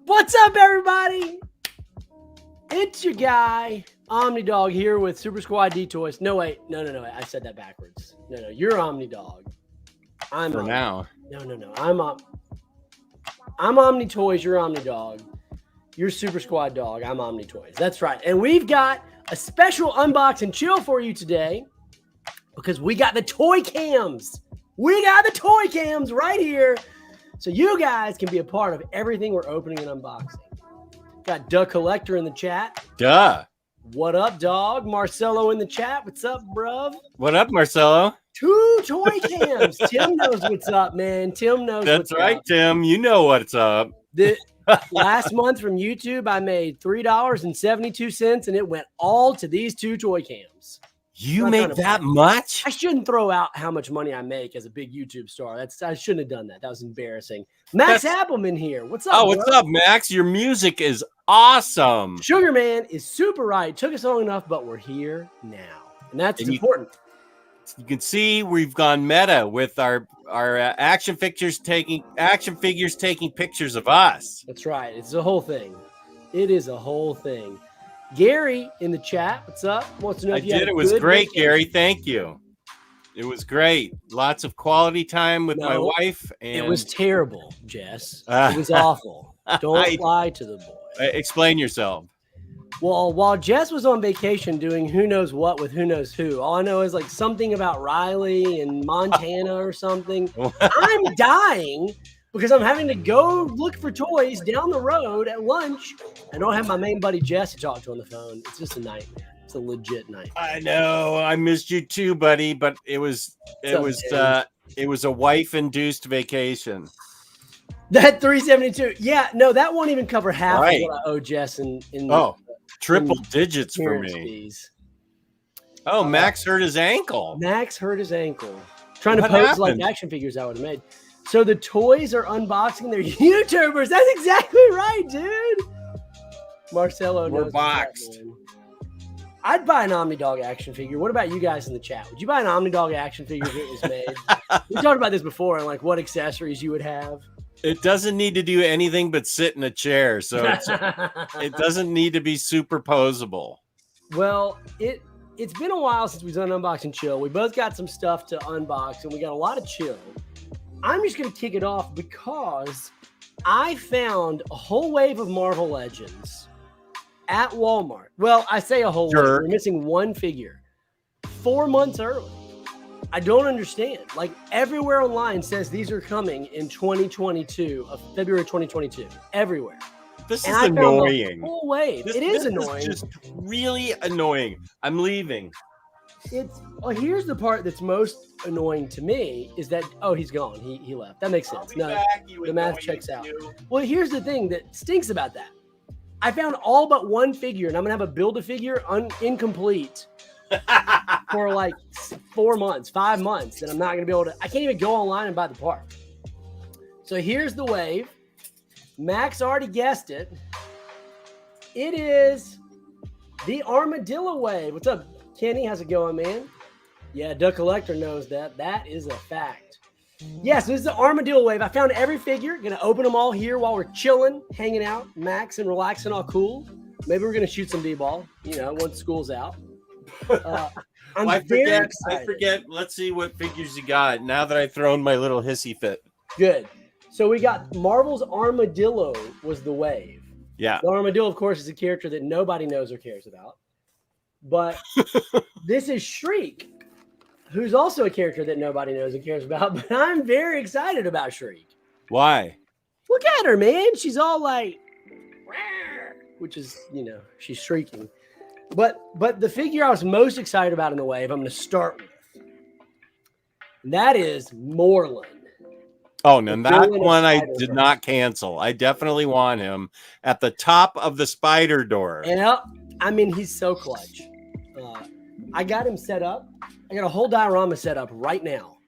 What's up, everybody? It's your guy, Omnidog, here with Super Squad D Toys. No, wait. No. I said that backwards. No. You're Omnidog. I'm for now. No. I'm Omni Toys. You're Omnidog. You're Super Squad Dog. I'm Omni Toys. That's right. And we've got a special unbox and chill for you today because we got the toy cams. We got the toy cams right here. So you guys can be a part of everything we're opening and unboxing. Got Duck Collector in the chat. Duh. What up, dog? Marcelo in the chat. What's up, bruv? What up, Marcelo? 2 toy cams. Tim knows what's up, man. Tim knows That's what's right, up. Tim. You know what's up. Last month from YouTube, I made $3.72, and it went all to these 2 toy cams. You make that much? I shouldn't throw out how much money I make as a big YouTube star. I shouldn't have done that. That was embarrassing. Max Appleman here. What's up? Oh, what's up, Max? Your music is awesome. Sugar Man is super right. It took us long enough, but we're here now, and that's important. You can see we've gone meta with our action figures taking pictures of us. That's right. It's a whole thing. It is a whole thing. Gary in the chat. What's up? Wants to know if you It was great, Gary. Thank you. It was great. Lots of quality time with my wife. And it was terrible, Jess. It was awful. Don't lie to the boy. Explain yourself. Well, while Jess was on vacation doing who knows what with who knows who, all I know is like something about Riley and Montana or something. I'm dying because I'm having to go look for toys down the road at lunch. I don't have my main buddy Jess to talk to on the phone. It's just a nightmare. It's a legit nightmare. I know. I missed you too, buddy, but it was a wife-induced vacation. That 372. Yeah, no, that won't even cover half of what I owe Jess in triple digits for me. Fees. Oh, Max hurt his ankle. Max hurt his ankle. Trying to pose like action figures I would have made. So the toys are unboxing. They're YouTubers. That's exactly right, dude. Marcelo knows. We're boxed. I'd buy an Omnidog action figure. What about you guys in the chat? Would you buy an Omnidog action figure if it was made? We talked about this before and like what accessories you would have. It doesn't need to do anything but sit in a chair, so it doesn't need to be superposable. Well, it's been a while since we've done Unbox and Chill. We both got some stuff to unbox, and we got a lot of chill. I'm just going to kick it off because I found a whole wave of Marvel Legends at Walmart. Well, I say a whole wave. We're missing one figure 4 months early. I don't understand. Like everywhere online says these are coming in 2022, of February 2022. Everywhere. This is annoying. Whole wave. It is annoying. It's just really annoying. I'm leaving. Here's the part that's most annoying to me is that he's gone. He left. That makes sense. No, the math checks out. Well, here's the thing that stinks about that. I found all but one figure, and I'm gonna have a Build-A-Figure incomplete. For like 4 months, 5 months, and I'm not gonna be able to. I can't even go online and buy the part. So here's the wave. Max already guessed it. It is the Armadillo wave. What's up, Kenny? How's it going, man? Yeah, Duck Collector knows that. That is a fact. Yes, this is the Armadillo wave. I found every figure. Gonna open them all here while we're chilling, hanging out, Max and relaxing, all cool. Maybe we're gonna shoot some D-ball. Once school's out. I forget. Let's see what figures you got now that I've thrown my little hissy fit. Good. So we got Marvel's Armadillo was the wave. Yeah. The Armadillo, of course, is a character that nobody knows or cares about. But this is Shriek, who's also a character that nobody knows and cares about. But I'm very excited about Shriek. Why? Look at her, man. She's all like, which is, she's shrieking. But the figure I was most excited about in the wave, I'm going to start with. And that is Moreland. Oh, no, that one I did not cancel. I definitely want him at the top of the spider door. And he's so clutch. I got him set up. I got a whole diorama set up right now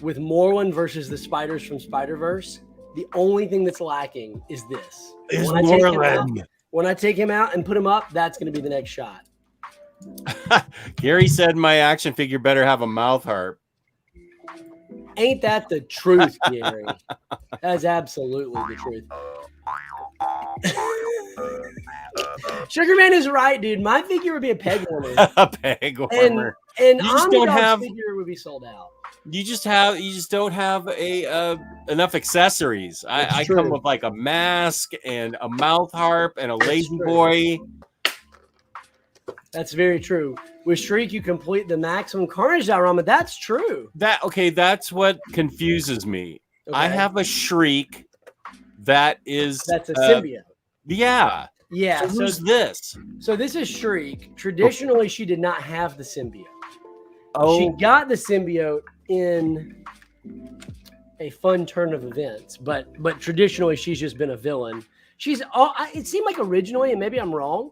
with Moreland versus the spiders from Spider-Verse. The only thing that's lacking is this. Is Moreland. When I take him out and put him up, that's going to be the next shot. Gary said my action figure better have a mouth harp. Ain't that the truth, Gary? That is absolutely the truth. Sugar Man is right, dude. My figure would be a peg warmer. A peg warmer. And you just don't have figure would be sold out. You just don't have enough accessories. I come with like a mask and a mouth harp and a lazy boy. That's very true. With Shriek, you complete the maximum carnage diorama. That's true. That's what confuses me. Okay. I have a Shriek that's a symbiote. Yeah. Yeah. So who's this? So this is Shriek. Traditionally, she did not have the symbiote. Oh. She got the symbiote in a fun turn of events, but traditionally she's just been a villain. It seemed like originally, and maybe I'm wrong,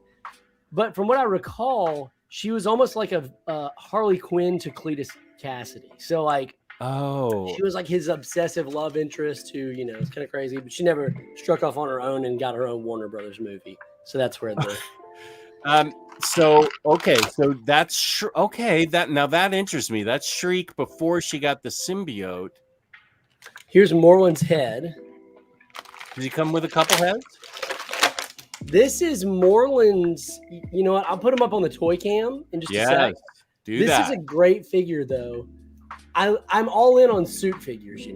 but from what I recall, she was almost like a Harley Quinn to Cletus Cassidy. So like, she was like his obsessive love interest who, it's kind of crazy, but she never struck off on her own and got her own Warner Brothers movie. So that's where the So that's that interests me. That's Shriek before she got the symbiote. Here's Morland's head. Does he come with a couple heads? This is Morland's. You know what? I'll put him up on the toy cam in just a sec. This is a great figure, though. I'm all in on suit figures,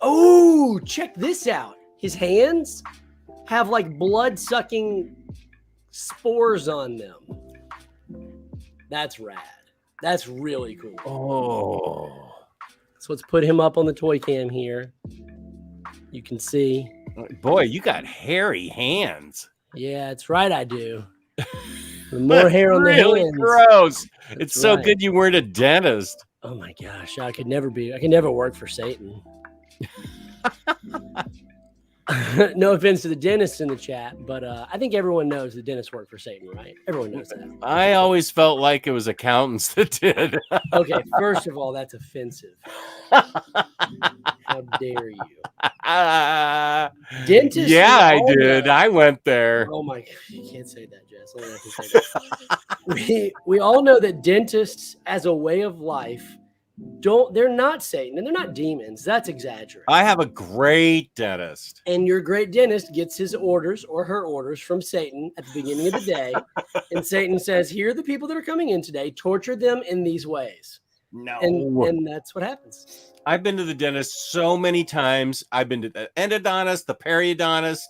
Oh, check this out. His hands have like blood-sucking spores on them. That's rad. That's really cool. Oh. So let's put him up on the toy cam here. You can see. Boy, you got hairy hands. Yeah, that's right, I do. The more hair on the hands. Gross. It's so good you weren't a dentist. Oh my gosh, I could never work for Satan. No offense to the dentists in the chat, but I think everyone knows the dentists work for Satan, right? Everyone knows that. I always felt like it was accountants that did. Okay, first of all, that's offensive. How dare you? Dentists. Yeah, I did. I went there. Oh my God, you can't say that, Jess. Only I can say that. We all know that dentists, as a way of life, they're not Satan and they're not demons. That's exaggerated. I have a great dentist. And your great dentist gets his orders or her orders from Satan at the beginning of the day. And Satan says, here are the people that are coming in today. Torture them in these ways. No. And that's what happens. I've been to the dentist so many times. I've been to the endodontist, the periodontist.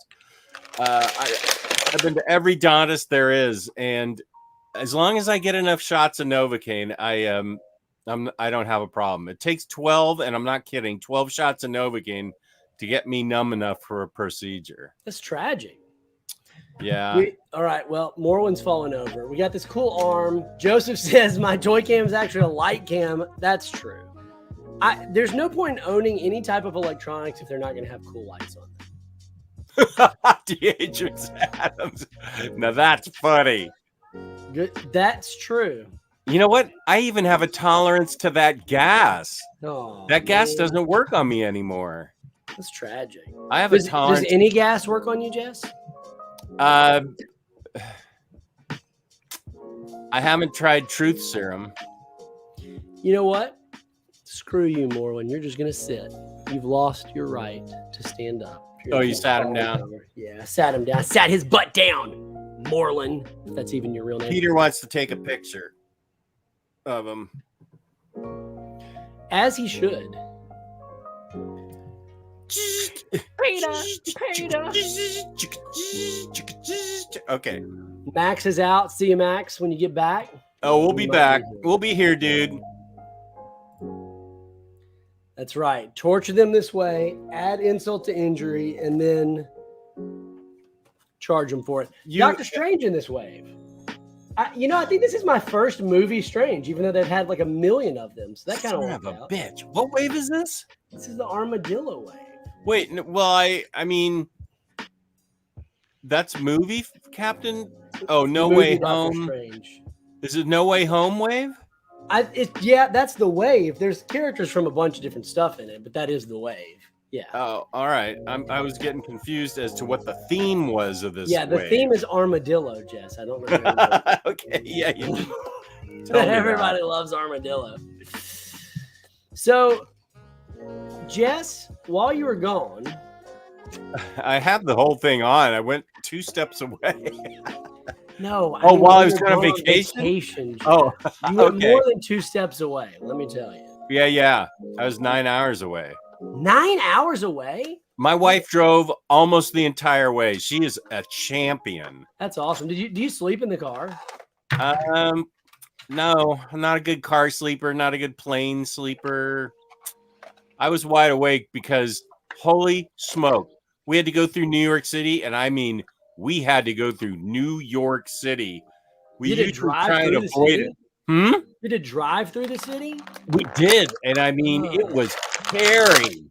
I've been to every dentist there is. And as long as I get enough shots of Novocaine, I don't have a problem. It takes 12, and I'm not kidding, 12 shots of Novocaine to get me numb enough for a procedure. That's tragic. Yeah. All right. Well, Morland's falling over. We got this cool arm. Joseph says my toy cam is actually a light cam. That's true. There's no point in owning any type of electronics if they're not going to have cool lights on them. Deatrix Adams. Now that's funny. Good. That's true. You know what? I even have a tolerance to that gas. Oh, that gas doesn't work on me anymore. That's tragic. I have a tolerance. Does any gas work on you, Jess? I haven't tried truth serum. You know what? Screw you, Morland. You're just gonna sit. You've lost your right to stand up. You sat him down. Yeah, I sat him down. I sat his butt down, Morland. If that's even your real name. Peter wants to take a picture of him. As he should. Peter. Okay. Max is out. See you, Max, when you get back. Oh, we'll be back. We'll be here, dude. That's right. Torture them this way, add insult to injury, and then charge them for it. Doctor Strange in this wave. I think this is my first movie Strange, even though they've had like a million of them. So that kind of worked out. Bitch. What wave is this? This is the Armadillo wave. Wait, well, I mean, that's movie Captain. Oh, No Way Home. Strange. Is it No Way Home wave? That's the wave. There's characters from a bunch of different stuff in it, but that is the wave. Yeah. Oh, all right. I was getting confused as to what the theme was of this. Yeah, the theme is Armadillo, Jess. I don't remember. Okay. Yeah. Everybody loves Armadillo. So Jess, while you were gone, I had the whole thing on. I went 2 steps away. No. Oh, while I was going on vacation? Jess. Oh, You went okay. more than 2 steps away, let me tell you. Yeah. I was 9 hours away. 9 hours away? My wife drove almost the entire way. She is a champion. That's awesome. Do you sleep in the car? No, I'm not a good car sleeper, not a good plane sleeper. I was wide awake because holy smoke, we had to go through New York City, and I mean, we had to go through New York City. We Did it usually drive try and through the avoid city? it. Did it drive through the city? We did, and I mean, it was scary.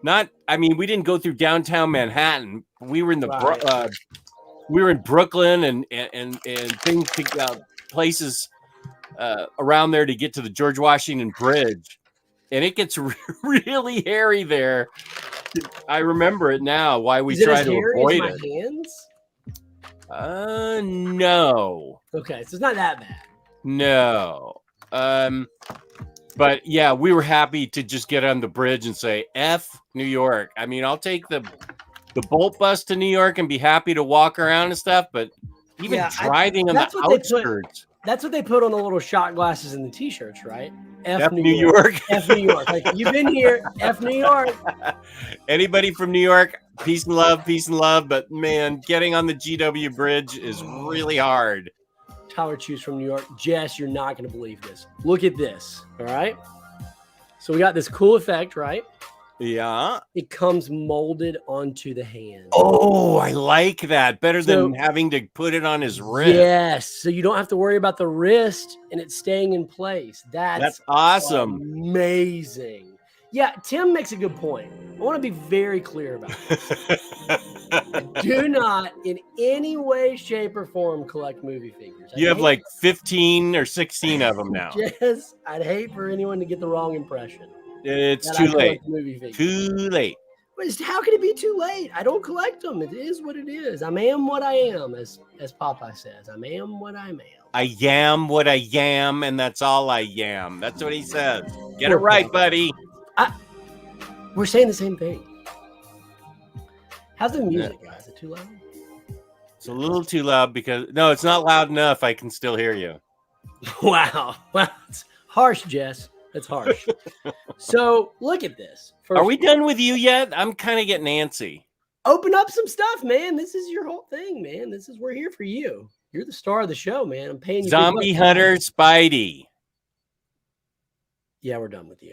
We didn't go through downtown Manhattan. We were in the we were in Brooklyn and things places around there to get to the George Washington Bridge, and it gets really hairy there. I remember it now. Why we try to avoid it? Hands? No. Okay, so it's not that bad. No. But yeah, we were happy to just get on the bridge and say F New York. I mean, I'll take the Bolt bus to New York and be happy to walk around and stuff, but even driving on the outskirts. That's what they put on the little shot glasses in the t-shirts, right? F New York. F New York. Like, you've been here, F New York. Anybody from New York, peace and love. But man, getting on the GW Bridge is really hard. Tyler Choose from New York. Jess, you're not going to believe this. Look at this. All right. So we got this cool effect, right? Yeah. It comes molded onto the hand. Oh, I like that. Better than having to put it on his wrist. Yes. So you don't have to worry about the wrist and it's staying in place. That's awesome. Amazing. Yeah, Tim makes a good point. I want to be very clear about this. Do not in any way, shape, or form collect movie figures. You have like 15 or 16 of them now. Yes, I'd hate for anyone to get the wrong impression. It's too late. Too late. How can it be too late? I don't collect them. It is what it is. I am what I am, as Popeye says. I am what I am. I am what I am, and that's all I am. That's what he says. Get it right, buddy. We're saying the same thing. How's the music, guys? Is it too loud? It's a little too loud because it's not loud enough. I can still hear you. Wow. It's harsh, Jess. That's harsh. So look at this. Are we done with you yet? I'm kind of getting antsy. Open up some stuff, man. This is your whole thing, man. We're here for you. You're the star of the show, man. I'm paying you. Zombie Hunter Spidey. Yeah, we're done with you.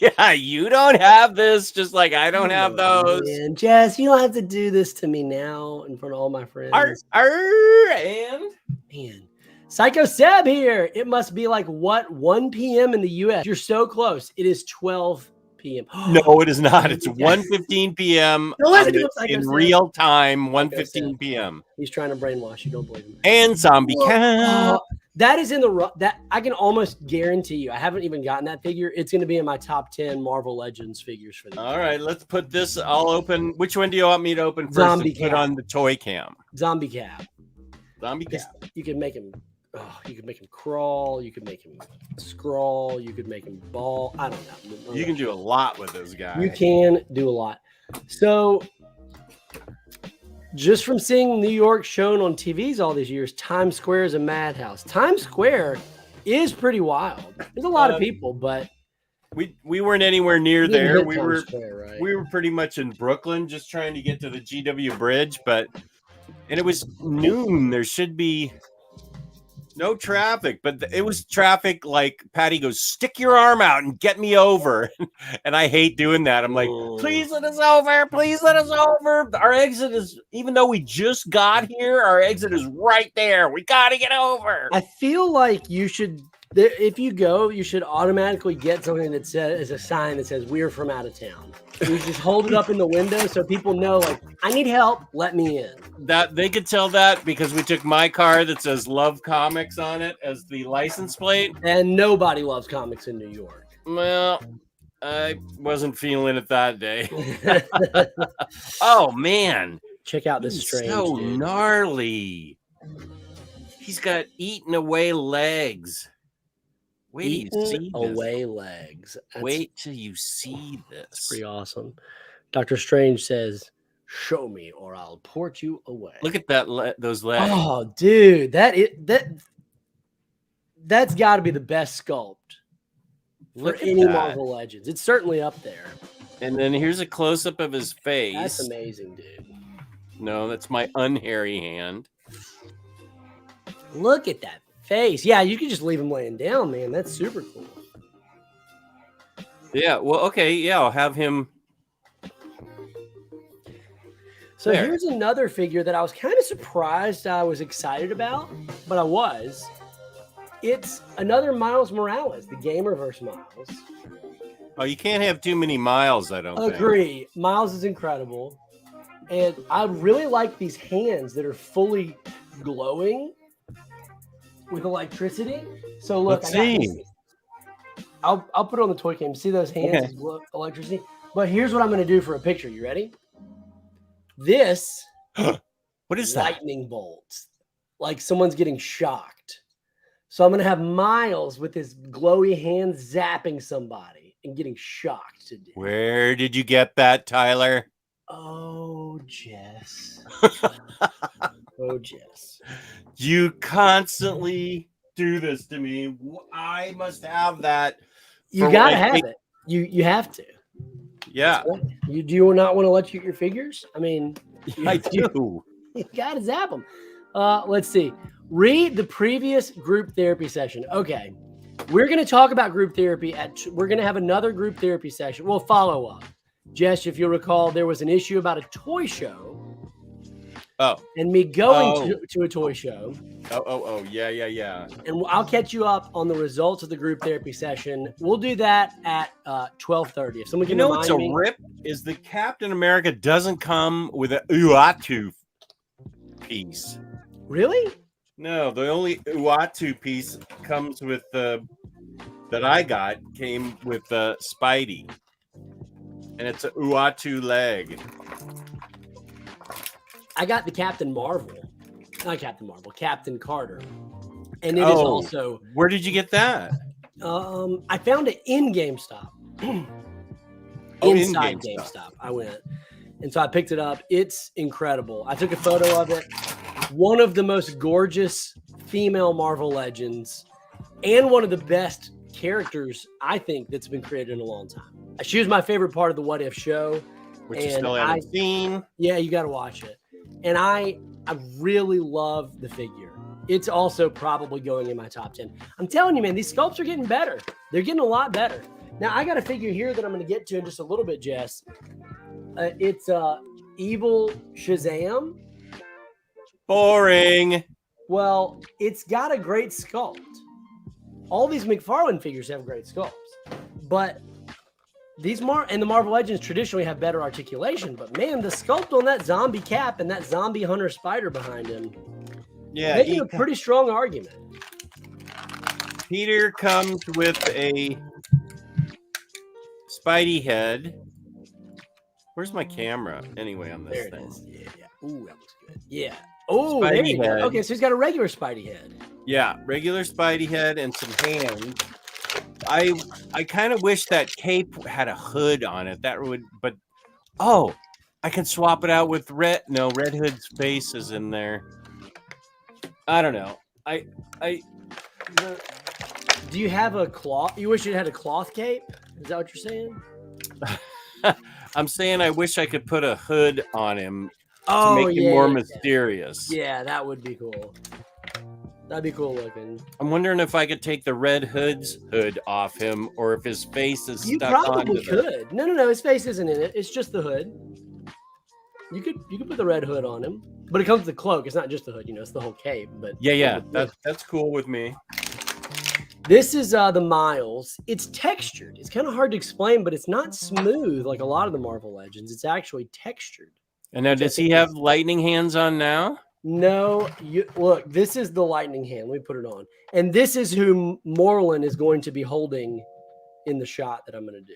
Yeah, you don't have this, just like I don't have those. Man, Jess, you don't have to do this to me now in front of all my friends. And man, Psycho Seb here. It must be like 1 p.m. in the U.S. You're so close. It is 12 p.m. No, it is not. It's 1:15 p.m. in real time. 1:15 p.m. He's trying to brainwash you. Don't believe him. And Zombie Cat. That is in that I can almost guarantee you. I haven't even gotten that figure. It's going to be in my top 10 Marvel Legends figures for the year. All right, let's put this all open. Which one do you want me to open first? Zombie Cat. Put on the toy cam. Zombie Cat. Zombie Cat. You can make him. You could make him crawl. You could make him scroll. You could make him ball. I don't know. You can do a lot with this guy. You can do a lot. So, just from seeing New York shown on TVs all these years, Times Square is a madhouse. Times Square is pretty wild. There's a lot of people, but we weren't anywhere near there. We were Square, right? We were pretty much in Brooklyn, just trying to get to the GW Bridge, and it was noon. There should be no traffic, but it was traffic. Like Patty goes, stick your arm out and get me over. And I hate doing that. I'm like, please let us over. Please let us over. Our exit is, even though we just got here, our exit is right there. We got to get over. I feel like you should, if you go, you should automatically get something that says, a sign that says, we're from out of town. You just hold it up in the window so people know, like, I need help. Let me in. That they could tell that because we took my car that says Love Comics on it as the license plate. And nobody loves comics in New York. Well, I wasn't feeling it that day. Oh, man. Check out this strange so dude. Gnarly. He's got eaten away legs. Wait till you see away this. legs. Wait till you see this. Pretty awesome. Dr. Strange says, "Show me, or I'll port you away." Look at that. Those legs. Oh, dude, that's got to be the best sculpt for any Marvel Legends. It's certainly up there. And then here's a close up of his face. That's amazing, dude. No, that's my unhairy hand. Look at that face. Yeah, you could just leave him laying down, man. That's super cool. Yeah, well, okay, yeah, I'll have him. So here's another figure that I was kind of surprised I was excited about, but I was. It's another Miles Morales, the Gamerverse Miles. Oh, you can't have too many Miles, I don't Agree. Miles is incredible. And I really like these hands that are fully glowing with electricity. So look, I'll put it on the toy cam. See those hands glow electricity? But here's what I'm going to do for a picture. You ready? This what is lightning bolts, like someone's getting shocked. So I'm going to have Miles with his glowy hands zapping somebody and getting shocked to death. Where did you get that, Tyler? Oh, Jess. Oh, Jess. You constantly do this to me. I must have that. You got to have it. You have to. Yeah. You do not want to let you get your figures? I mean, I do. You got to zap them. Let's see. Read the previous group therapy session. Okay. We're going to talk about group therapy. We're going to have another group therapy session. We'll follow up. Jess, if you'll recall, there was an issue about a toy show. Oh. And me going to a toy show. Oh. Yeah. And I'll catch you up on the results of the group therapy session. We'll do that at 12:30. If someone can what's a rip is the Captain America doesn't come with a Uatu piece. Really? No, the only Uatu piece comes with that I got came with Spidey. And it's a Uatu leg. I got the Captain Marvel. Not Captain Marvel, Captain Carter. And it is also... Where did you get that? I found it in GameStop. Inside GameStop. I went. And so I picked it up. It's incredible. I took a photo of it. One of the most gorgeous female Marvel Legends. And one of the best characters, I think, that's been created in a long time. She was my favorite part of the What If show. Which you still haven't seen. Yeah, you got to watch it. And I really love the figure. It's also probably going in my top 10. I'm telling you, man, these sculpts are getting better. They're getting a lot better. Now, I got a figure here that I'm going to get to in just a little bit, Jess. It's Evil Shazam. Boring. Well, it's got a great sculpt. All these McFarlane figures have great sculpts. But these and the Marvel Legends traditionally have better articulation, but man, the sculpt on that zombie Cap and that zombie Hunter Spider behind him, making a pretty strong argument. Peter comes with a Spidey head. Where's my camera anyway on this thing? Yeah. Ooh, that looks good. Yeah. Oh, there you go. Okay, so he's got a regular Spidey head. Yeah, regular Spidey head and some hands. I kind of wish that cape had a hood on it. That would, but I can swap it out with Red. No, Red Hood's face is in there. I don't know. Do you have a cloth? You wish it had a cloth cape? Is that what you're saying? I'm saying I wish I could put a hood on him to make him more mysterious. Yeah, that would be cool. That'd be cool looking. I'm wondering if I could take the Red Hood's hood off him, or if his face is stuck onto it. You probably could. No. His face isn't in it. It's just the hood. You could put the red hood on him, but it comes with the cloak. It's not just the hood. It's the whole cape. But yeah. That's cool with me. This is the Miles. It's textured. It's kind of hard to explain, but it's not smooth like a lot of the Marvel Legends. It's actually textured. And now, does he have lightning hands on now? No, look, this is the lightning hand. Let me put it on. And this is who Moreland is going to be holding in the shot that I'm going to do.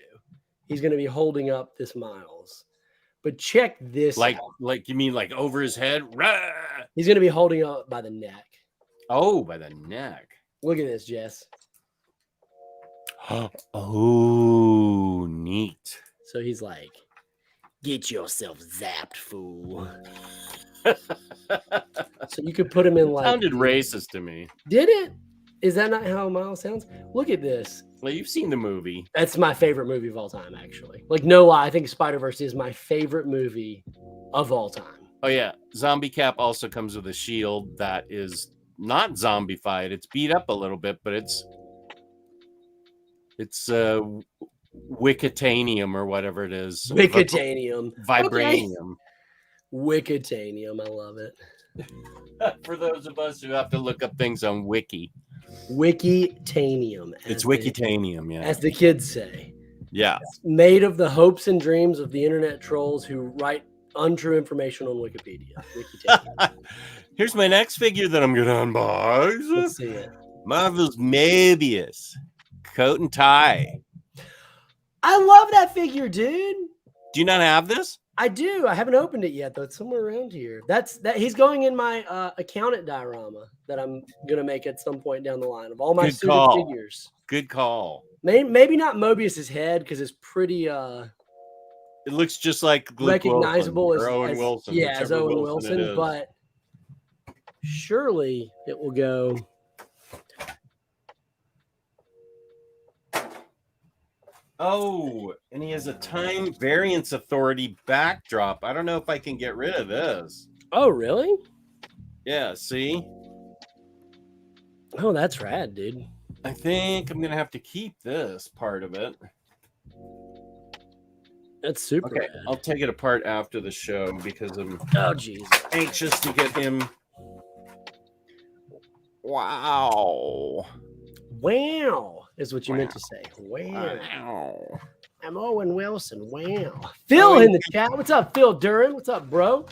He's going to be holding up this Miles. But check this out. Like you mean like over his head? Rah! He's going to be holding up by the neck. Oh, by the neck. Look at this, Jess. Oh, neat. So he's like, get yourself zapped, fool. So you could put him in like. Sounded racist to me. Did it? Is that not how Miles sounds? Look at this. Well, you've seen the movie. That's my favorite movie of all time, actually. Like, no lie, I think Spider-Verse is my favorite movie of all time. Oh, yeah. Zombie Cap also comes with a shield that is not zombified. It's beat up a little bit, but it's Wicitanium or whatever it is. Wicitanium. Vibranium. Okay. Wicitanium. I love it. For those of us who have to look up things on Wiki. Wicitanium. It's Wicitanium, yeah. As the kids say. Yeah. It's made of the hopes and dreams of the internet trolls who write untrue information on Wikipedia. Wicitanium. Here's my next figure that I'm going to unbox. Let's see it. Marvel's Mobius. Coat and tie. I love that figure, dude. Do you not have this? I do. I haven't opened it yet, though. It's somewhere around here. He's going in my account at diorama that I'm gonna make at some point down the line of all my suited figures. Good call. Maybe not Mobius's head because it's pretty. It looks just like recognizable as Owen Wilson. Yeah, as Owen Wilson, but surely it will go. Oh, and he has a time variance authority backdrop. I don't know if I can get rid of this. Oh, really? Yeah, see? Oh, that's rad, dude. I think I'm going to have to keep this part of it. That's super okay, rad. I'll take it apart after the show because I'm anxious to get him. Wow. Wow. Is what you meant to say. Wow. I'm Owen Wilson. Wow. Phil in the chat. What's up, Phil Duran? What's up, bro?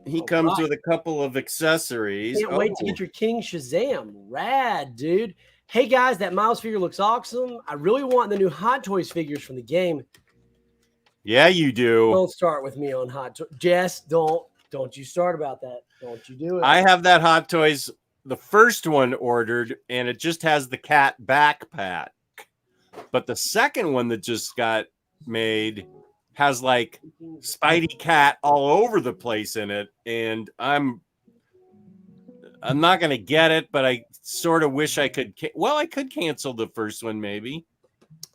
He comes with a couple of accessories. Can't wait to get your King Shazam. Rad, dude. Hey, guys, that Miles figure looks awesome. I really want the new Hot Toys figures from the game. Yeah, you do. Don't start with me on Hot Toys. Jess, don't you start about that. Don't you do it. I have that Hot Toys, the first one ordered, and it just has the cat backpack. But the second one that just got made has like Spidey Cat all over the place in it. And I'm not going to get it, but I sort of wish I could. I could cancel the first one, maybe.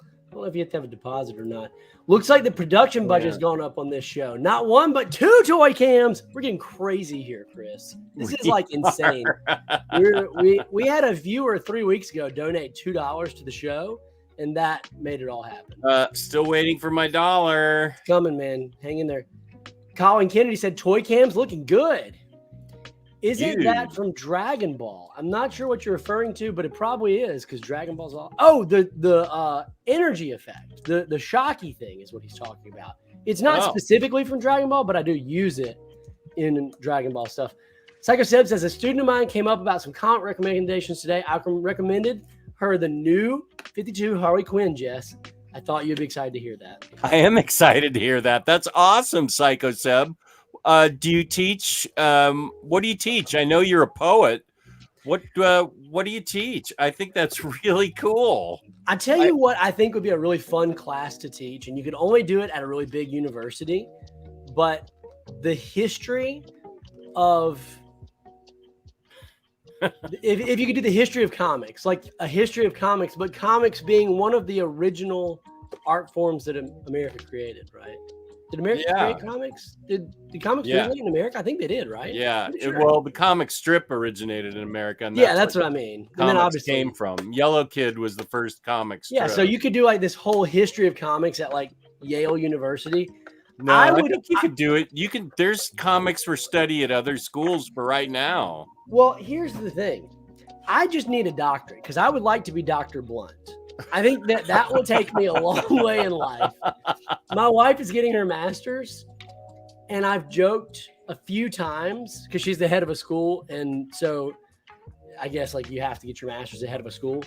I don't know if you have to have a deposit or not. Looks like the production budget's gone up on this show. Not one, but 2 toy cams. We're getting crazy here, Chris. This is like insane. We had a viewer 3 weeks ago donate $2 to the show, and that made it all happen. Still waiting for my dollar. It's coming, man. Hang in there. Colin Kennedy said toy cams looking good. Isn't that from Dragon Ball? I'm not sure what you're referring to, but it probably is because Dragon Ball's all. Oh, the energy effect, the shocky thing is what he's talking about. It's not specifically from Dragon Ball, but I do use it in Dragon Ball stuff. Psycho Seb says a student of mine came up about some comic recommendations today. I recommended her the new 52 Harley Quinn, Jess. I thought you'd be excited to hear that. I am excited to hear that. That's awesome, Psycho Seb. Do you teach? What do you teach? I know you're a poet. What do you teach? I think that's really cool. I tell you what I think would be a really fun class to teach, and you could only do it at a really big university, but the history of if you could do the history of comics, like a history of comics, but comics being one of the original art forms that America created, right? Did America create comics? Did comics originate in America? I think they did, right? Yeah. Well, the comic strip originated in America. And that's what I mean. And then obviously came from Yellow Kid was the first comic strip. Yeah, so you could do like this whole history of comics at like Yale University. No, I think you could do it. You can. There's comics for study at other schools for right now. Well, here's the thing. I just need a doctorate because I would like to be Dr. Blunt. I think that will take me a long way in life. My wife is getting her master's, and I've joked a few times because she's the head of a school, and so I guess like you have to get your master's ahead of a school.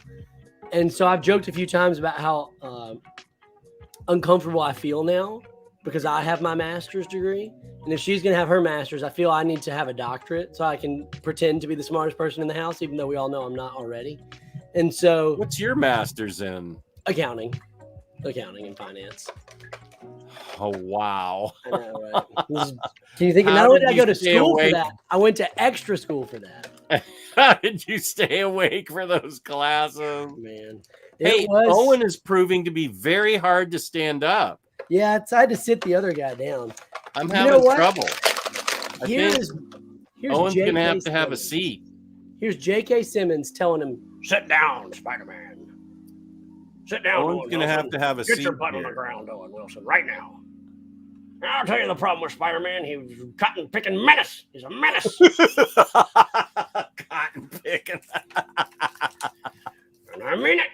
And so I've joked a few times about how uncomfortable I feel now because I have my master's degree. And if she's going to have her master's, I feel I need to have a doctorate so I can pretend to be the smartest person in the house, even though we all know I'm not already. And so, what's your master's in? Accounting and finance. Oh, wow. I know, right? Can you think of, How not only did did I you go to stay school for awake? that, I went to extra school for that. How did you stay awake for those classes? Man. Hey, Owen is proving to be very hard to stand up. Yeah, I had to sit the other guy down. I'm having trouble. Here's Owen's J.K. going to have to have a Simmons. seat. Here's J.K. Simmons telling him, sit down, Spider-Man. Sit down, Owen's going to have a seat. Get your butt on the ground, Owen Wilson, right now. I'll tell you the problem with Spider-Man. He was cotton-picking menace. He's a menace. Cotton picking. And I mean it.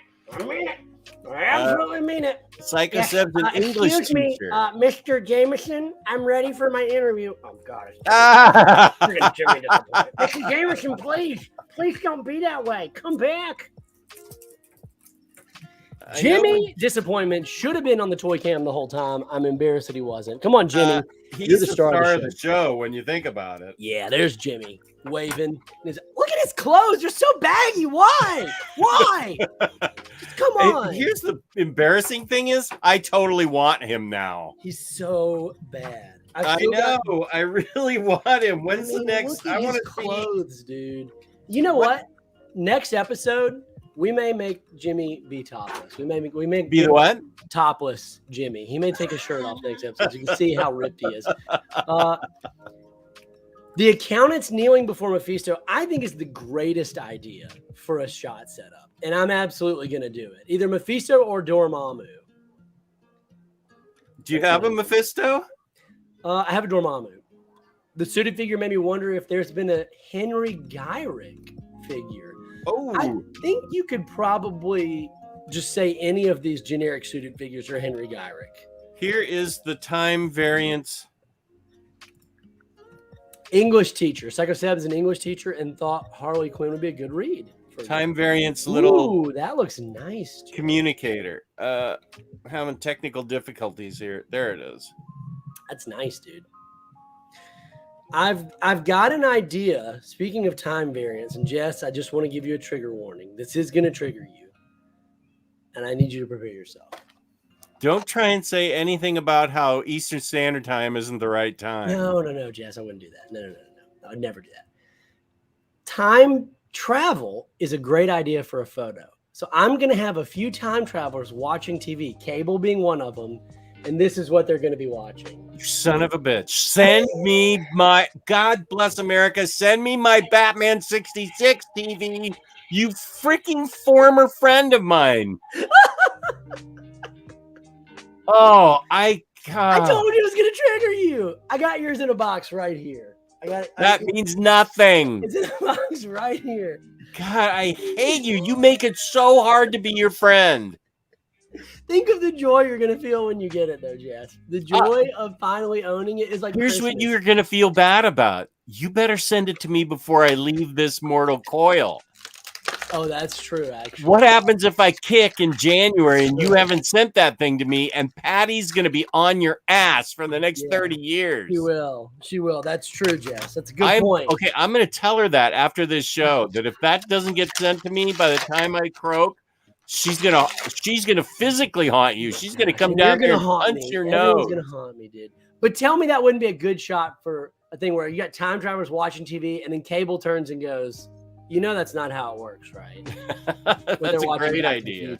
I absolutely mean it. Psycho Seb's an English excuse me, teacher. Mr. Jameson, I'm ready for my interview. Oh, God. Jimmy Mr. Jameson, please don't be that way. Come back. Jimmy, disappointment, should have been on the toy cam the whole time. I'm embarrassed that he wasn't. Come on, Jimmy. He's the star of the show when you think about it. Yeah, there's Jimmy waving. Look at his clothes. They're so baggy. Why? Come on. Here's the embarrassing thing is I totally want him now. He's so bad. I know. I really want him. When's the next? I want his clothes, dude. You know what? Next episode, we may make Jimmy be topless. We may be the what? Topless Jimmy. He may take his shirt off next episode. So you can see how ripped he is. The accountant's kneeling before Mephisto, I think, is the greatest idea for a shot setup. And I'm absolutely going to do it. Either Mephisto or Dormammu. Do you have a Mephisto? I have a Dormammu. The suited figure made me wonder if there's been a Henry Gyrick figure. Oh, I think you could probably just say any of these generic suited figures are Henry Gyrick. Here is the time variance. English teacher. Psycho Seb is an English teacher and thought Harley Quinn would be a good read. Time variance little. Ooh, that looks nice. Too. Communicator. Having technical difficulties here. There it is. That's nice, dude. I've got an idea. Speaking of time variance, and Jess, I just want to give you a trigger warning. This is going to trigger you, and I need you to prepare yourself. Don't try and say anything about how Eastern Standard Time isn't the right time. No, Jess, I wouldn't do that. No. I'd never do that. Time travel is a great idea for a photo. So I'm going to have a few time travelers watching TV, Cable being one of them. And this is what they're going to be watching. You son of a bitch. Send me my, God bless America, send me my Batman 66 TV, you freaking former friend of mine. I told you it was going to trigger you. I got yours in a box right here. That means nothing. It's in a box right here. God, I hate you. You make it so hard to be your friend. Think of the joy you're going to feel when you get it, though, Jess. The joy of finally owning it is like Here's Christmas. what you're going to feel bad about. You better send it to me before I leave this mortal coil. Oh, that's true, actually. What happens if I kick in January and you haven't sent that thing to me and Patty's going to be on your ass for the next 30 years? She will. That's true, Jess. That's a good point. Okay, I'm going to tell her that after this show, that if that doesn't get sent to me by the time I croak, she's gonna physically haunt you. She's gonna come down here and punch your nose. Everyone's gonna haunt me, dude. But tell me that wouldn't be a good shot for a thing where you got time travelers watching TV and then Cable turns and goes, "You know that's not how it works, right?" That's a great idea.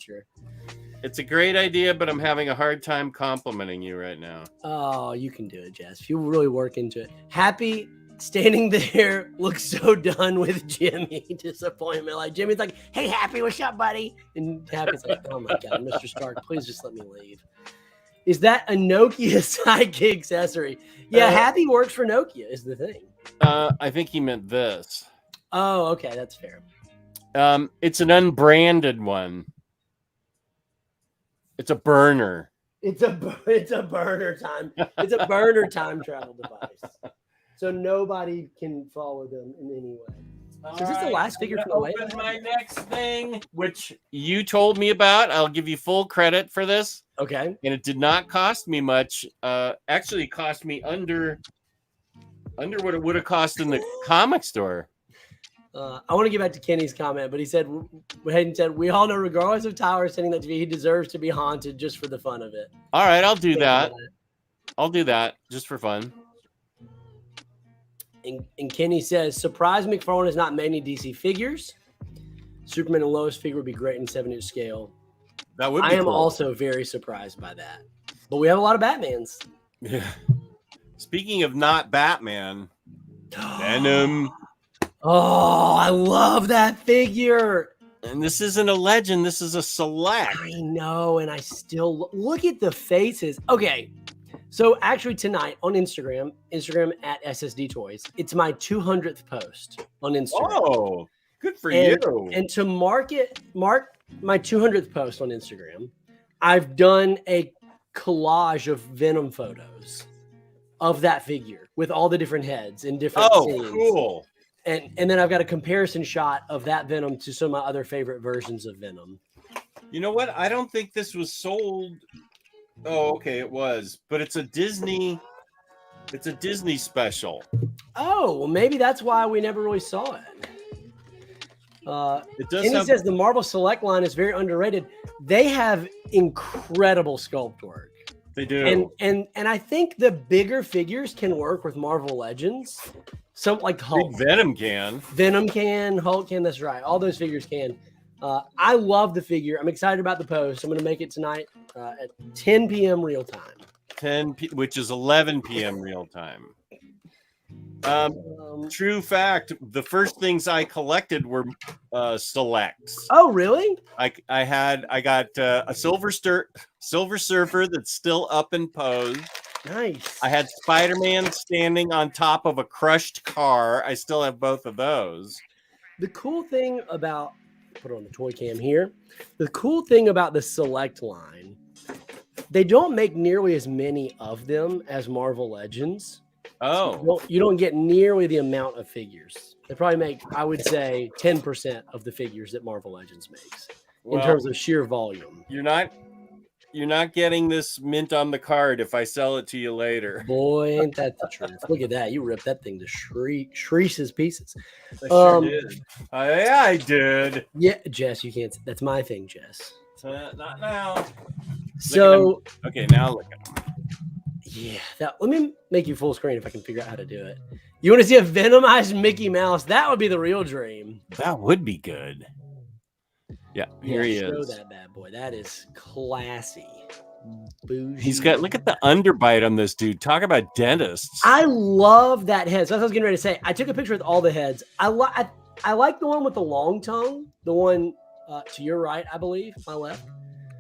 It's a great idea, but I'm having a hard time complimenting you right now. Oh, you can do it, Jess. If you really work into it. Happy standing there looks so done with Jimmy. Disappointment. Like Jimmy's like, "Hey, Happy, what's up, buddy?" And Happy's like, "Oh my God, Mr. Stark, please just let me leave." Is that a Nokia sidekick accessory? Yeah, Happy works for Nokia is the thing. I think he meant this. Oh, okay, that's fair. It's an unbranded one. It's a burner. It's a burner time. It's a burner time travel device. So nobody can follow them in any way. So is this the last figure for the way? Open my next thing, which you told me about. I'll give you full credit for this. Okay. And it did not cost me much. Actually, it cost me under what it would have cost in the comic store. I want to get back to Kenny's comment, but he said, Hayden said, we all know regardless of Tyler sending that to me, he deserves to be haunted just for the fun of it. All right, I'll do that. I'll do that just for fun. And Kenny says, surprise McFarlane has not made any DC figures. Superman and Lois figure would be great in 7-inch scale. That would be I am cool. also very surprised by that. But we have a lot of Batmans. Yeah. Speaking of not Batman, Venom. Oh, I love that figure. And this isn't a legend. This is a select. I know, and I still look at the faces. Okay, so actually tonight on Instagram at SSD Toys, it's my 200th post on Instagram. Oh, good for you. And to mark my 200th post on Instagram, I've done a collage of Venom photos of that figure with all the different heads and different scenes. Oh, cool. And then I've got a comparison shot of that Venom to some of my other favorite versions of Venom. You know what? I don't think this was sold. Oh, okay, it was. But it's a Disney special. Oh, well, maybe that's why we never really saw it. It does. And he says the Marvel Select line is very underrated. They have incredible sculpt work. They do. And I think the bigger figures can work with Marvel Legends. Some like Hulk. Big Venom can. Venom can, Hulk can, that's right. All those figures can. I love the figure. I'm excited about the post. I'm going to make it tonight at 10 p.m. real time. Which is 11 p.m. real time. True fact, the first things I collected were selects. Oh, really? I got a Silver Surfer that's still up in pose. Nice. I had Spider-Man standing on top of a crushed car. I still have both of those. The cool thing about, put on the toy cam here. The cool thing about the Select line, they don't make nearly as many of them as Marvel Legends. Oh. So you don't get nearly the amount of figures. They probably make, I would say, 10% of the figures that Marvel Legends makes in terms of sheer volume. You're not getting this mint on the card if I sell it to you later. Boy, ain't that the truth. Look at that. You ripped that thing to Shreese's pieces. I sure did. I did. Yeah, Jess, you can't. That's my thing, Jess. Not now. So. Okay, now look at them. Yeah. Let me make you full screen if I can figure out how to do it. You want to see a Venomized Mickey Mouse? That would be the real dream. That would be good. Yeah, here he show is. That bad boy. That is classy. Bougie. He's got, look at the underbite on this dude. Talk about dentists. I love that head. So that's what I was getting ready to say. I took a picture with all the heads. I like the one with the long tongue. The one to your right, I believe, my left.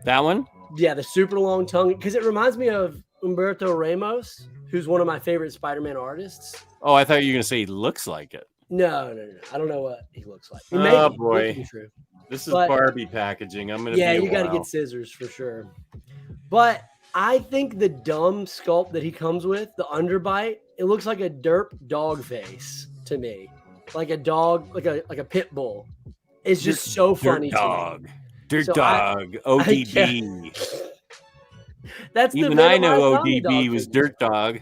That one? Yeah, the super long tongue. Because it reminds me of Humberto Ramos, who's one of my favorite Spider-Man artists. Oh, I thought you were going to say he looks like it. No. I don't know what he looks like. Oh, boy. True. This is Barbie packaging. I'm going to you got to get scissors for sure. But I think the dumb sculpt that he comes with, the underbite, it looks like a derp dog face to me. Like a dog, like a pit bull. It's just so funny. Dog. Dirt dog. ODB. That's even I know ODB was Dirt Dog.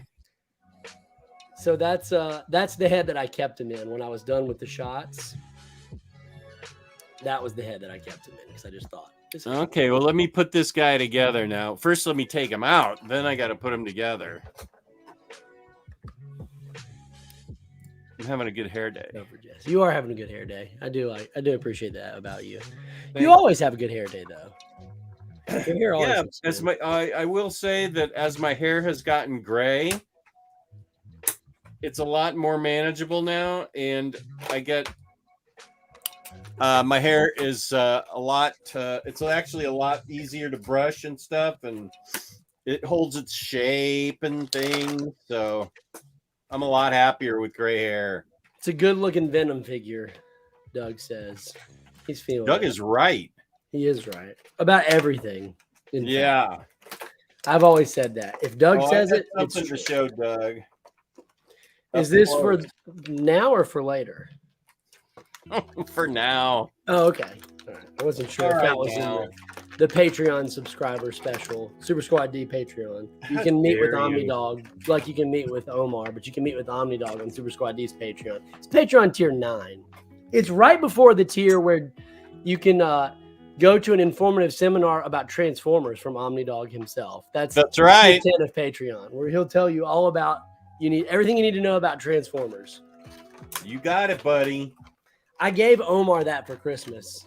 So that's the head that I kept him in when I was done with the shots. That was the head that I kept him in because I just thought. Okay, well, let me put this guy together now. First, let me take him out. Then I got to put him together. I'm having a good hair day. You are having a good hair day. I do appreciate that about you. You always have a good hair day, though. Your hair always I will say that as my hair has gotten gray, it's a lot more manageable now, and I get my hair is a lot. It's actually a lot easier to brush and stuff, and it holds its shape and things. So I'm a lot happier with gray hair. It's a good-looking Venom figure, Doug says. He's feeling. Doug is right. He is right about everything. Yeah, I've always said that. If Doug says it, it's something to show Doug. Is this for now or for later? For now. Oh, okay. All right. I wasn't sure if that was in the Patreon subscriber special, Super Squad D Patreon. You can meet with Omnidog like you can meet with Omar, but you can meet with Omnidog on Super Squad D's Patreon. It's Patreon tier 9. It's right before the tier where you can go to an informative seminar about Transformers from Omnidog himself. That's right. Tier 10 of Patreon, where he'll tell you all about everything you need to know about Transformers. You got it, buddy. I gave Omar that for Christmas.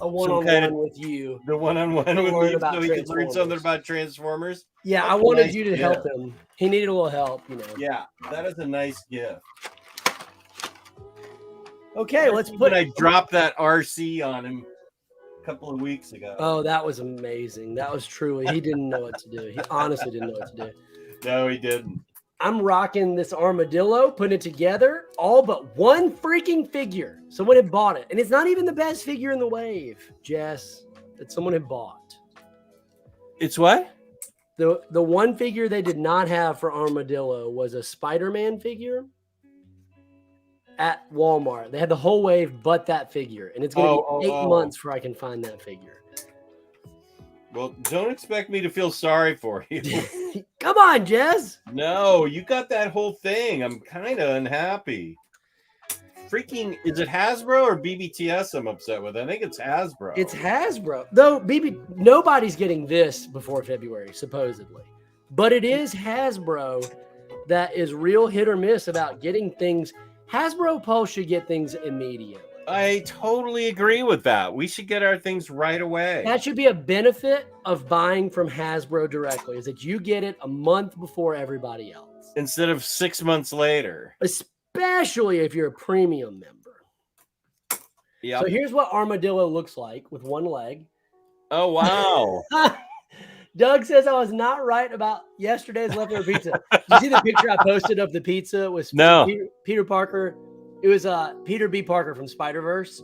A one-on-one with you. The one-on-one with me, so he could learn something about Transformers. Yeah, I wanted you to help him. He needed a little help, Yeah, that is a nice gift. Okay, let's put. I dropped that RC on him a couple of weeks ago. Oh, that was amazing. That was truly. He didn't know what to do. He honestly didn't know what to do. No, he didn't. I'm rocking this armadillo, putting it together, all but one freaking figure. Someone had bought it, and it's not even the best figure in the wave, Jess, that someone had bought. It's what? The one figure they did not have for armadillo was a Spider-Man figure at Walmart. They had the whole wave but that figure, and it's going to be 8 months before I can find that figure. Well, don't expect me to feel sorry for you. Come on, Jess. No, you got that whole thing. I'm kind of unhappy. Freaking, is it Hasbro or BBTS I'm upset with? I think it's Hasbro. It's Hasbro. Though nobody's getting this before February, supposedly. But it is Hasbro that is real hit or miss about getting things. Hasbro Pulse should get things immediately. I totally agree with that. We should get our things right away. That should be a benefit of buying from Hasbro directly, is that you get it a month before everybody else. Instead of 6 months later. Especially if you're a premium member. Yeah. So here's what Armadillo looks like with one leg. Oh, wow. Doug says I was not right about yesterday's leftover pizza. Did you see the picture I posted of the pizza? It was Peter Parker. It was Peter B. Parker from Spider-Verse.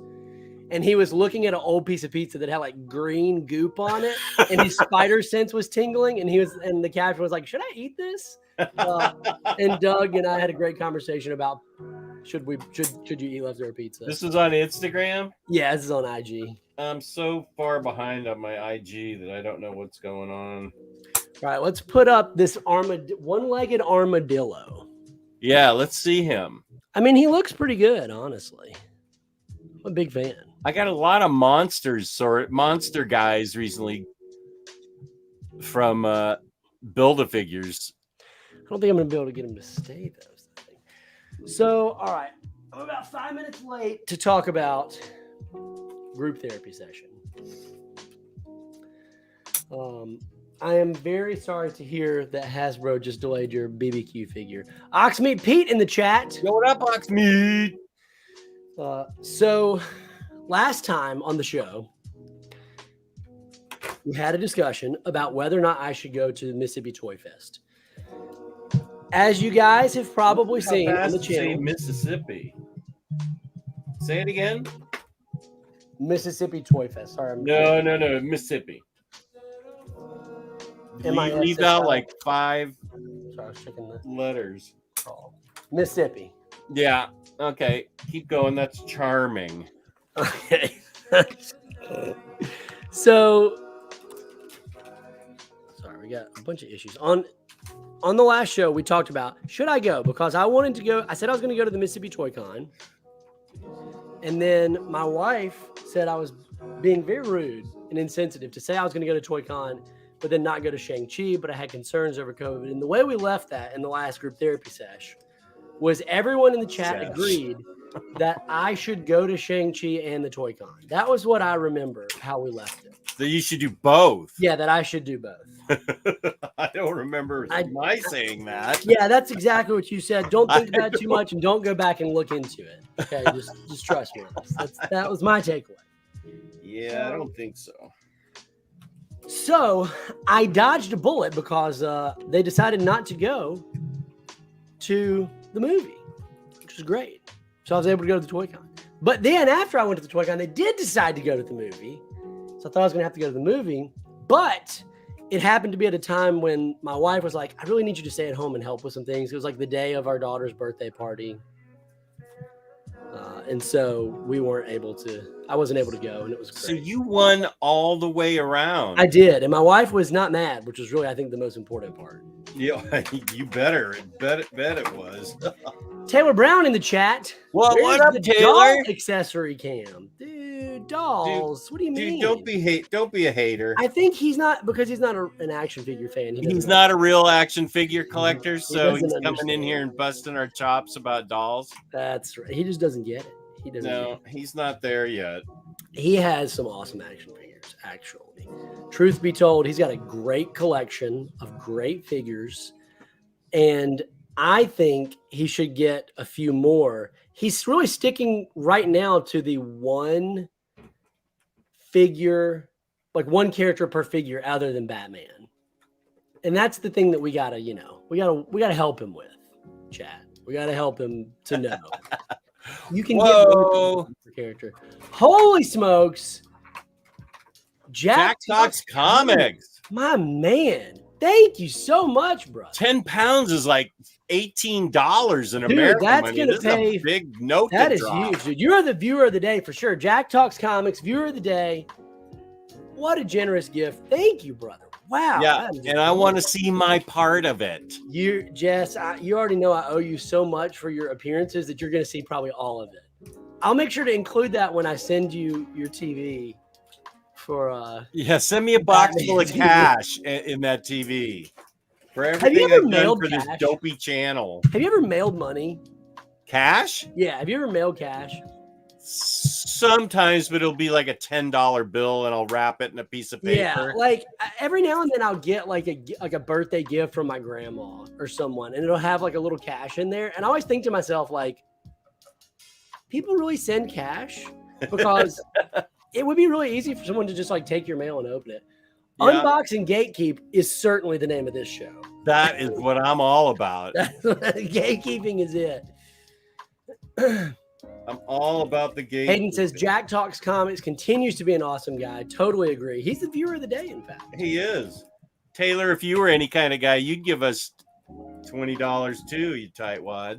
And he was looking at an old piece of pizza that had like green goop on it. And his spider sense was tingling. And the caption was like, should I eat this? And Doug and I had a great conversation about should you eat leftover pizza? This is on Instagram? Yeah, this is on IG. I'm so far behind on my IG that I don't know what's going on. All right, let's put up this one-legged armadillo. Yeah, let's see him. I mean, he looks pretty good, honestly. I'm a big fan. I got a lot of monster guys recently from Build-A-Figures. I don't think I'm going to be able to get him to stay, though. So, all right. I'm about 5 minutes late to talk about group therapy session. I am very sorry to hear that Hasbro just delayed your BBQ figure. Oxmeat Pete in the chat. Yo, what up, Oxmeat? So last time on the show, we had a discussion about whether or not I should go to the Mississippi Toy Fest. As you guys have probably seen on the channel. Mississippi. Say it again. Mississippi Toy Fest. Sorry. No, Mississippi. You leave out like 5 letters. Mississippi. Yeah. Okay. Keep going. That's charming. Okay. So, sorry, we got a bunch of issues. On the last show, we talked about, should I go? Because I wanted to go. I said I was going to go to the Mississippi Toy Con. And then my wife said I was being very rude and insensitive to say I was going to go to Toy Con, but then not go to Shang-Chi, but I had concerns over COVID. And the way we left that in the last group therapy sesh was everyone in the chat agreed that I should go to Shang-Chi and the Toy Con. That was what I remember, how we left it. That you should do both. Yeah, that I should do both. I don't remember my saying that. Yeah, that's exactly what you said. Don't think about it too much and don't go back and look into it. Okay, just trust me. That was my takeaway. Yeah, I don't think so. So I dodged a bullet because they decided not to go to the movie, which was great. So I was able to go to the Toy Con. But then after I went to the Toy Con, they did decide to go to the movie. So I thought I was going to have to go to the movie. But it happened to be at a time when my wife was like, I really need you to stay at home and help with some things. It was like the day of our daughter's birthday party. And so I wasn't able to go, and it was great. So you won all the way around. I did. And my wife was not mad, which was really, I think, the most important part. Yeah, you better. Bet it was. Taylor Brown in the chat. Well, Where's what up, the Taylor? doll accessory cam, dude. Dolls. What do you mean? Dude, don't be a hater. I think he's not, because he's not an action figure fan. He's not a real action figure collector, so he's doesn't coming in here and busting our chops about dolls. That's right. He just doesn't get it. He doesn't. No, he's not there yet. He has some awesome action figures, actually. Truth be told, he's got a great collection of great figures, and I think he should get a few more. He's really sticking right now to the one figure, like one character per figure other than Batman. And that's the thing that we gotta help him with, Chad. We gotta help him to know. You can get one per character. Holy smokes. Jack Talks Comics. My man. Thank you so much, bro. 10 pounds is like $18 in American that's money. Gonna this pay, is a big note. That is drop. huge, dude. You're the viewer of the day for sure. Jack Talks Comics, viewer of the day. What a generous gift. Thank you, brother. Wow. Yeah, and I want to see my part of it. Jess, you already know I owe you so much for your appearances that you're going to see probably all of it. I'll make sure to include that when I send you your TV for send me a box full of cash in that TV for everything I've done for this dopey channel. Have you ever mailed money? Cash? Yeah. Have you ever mailed cash? Sometimes, but it'll be like a $10 bill, and I'll wrap it in a piece of paper. Yeah, like every now and then I'll get like a birthday gift from my grandma or someone, and it'll have like a little cash in there. And I always think to myself, like, people really send cash? Because it would be really easy for someone to just like take your mail and open it. Yeah. Unbox and Gatekeep is certainly the name of this show. That is what I'm all about. Gatekeeping is it. I'm all about the game. Hayden says Jack Talks Comics continues to be an awesome guy. Totally agree. He's the viewer of the day, in fact. He is. Taylor, if you were any kind of guy, you'd give us $20 too, you tightwad.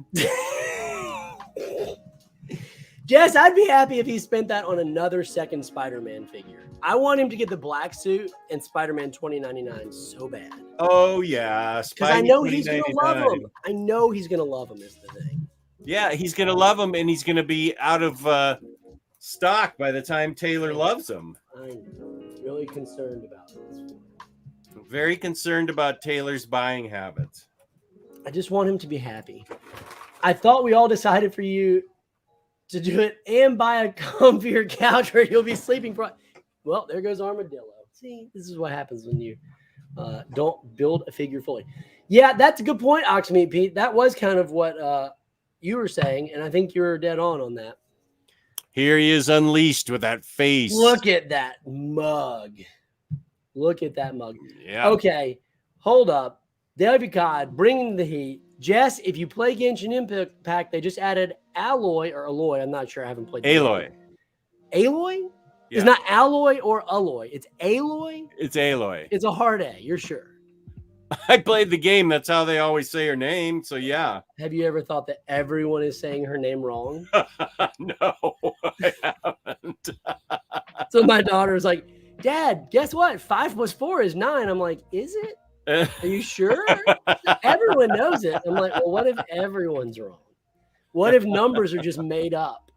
Jess, I'd be happy if he spent that on another second Spider-Man figure. I want him to get the black suit and Spider-Man 2099 so bad. Oh, yeah. Because I know he's going to love him. I know he's going to love him is the thing. Yeah, he's going to love him, and he's going to be out of stock by the time Taylor loves him. I'm really concerned about this. Very concerned about Taylor's buying habits. I just want him to be happy. I thought we all decided for you to do it and buy a comfier couch where you'll be sleeping for. Well, there goes Armadillo. See, this is what happens when you don't build a figure fully. Yeah, that's a good point, Oxmeat Pete. That was kind of what you were saying, and I think you're dead on that. Here he is unleashed with that face. Look at that mug. Look at that mug. Yeah. Okay, hold up. David Cod, bringing the heat. Jess, if you play Genshin Impact, they just added Alloy or Alloy. I'm not sure. I haven't played. Aloy. Aloy? Yeah. It's not Alloy or Alloy. It's Aloy? It's Aloy. It's a hard A. You're sure? I played the game. That's how they always say her name. So, yeah. Have you ever thought that everyone is saying her name wrong? No, I haven't. So my daughter was like, Dad, guess what? 5 + 4 is 9. I'm like, is it? Are you sure? Everyone knows it. I'm like, well, what if everyone's wrong? What if numbers are just made up?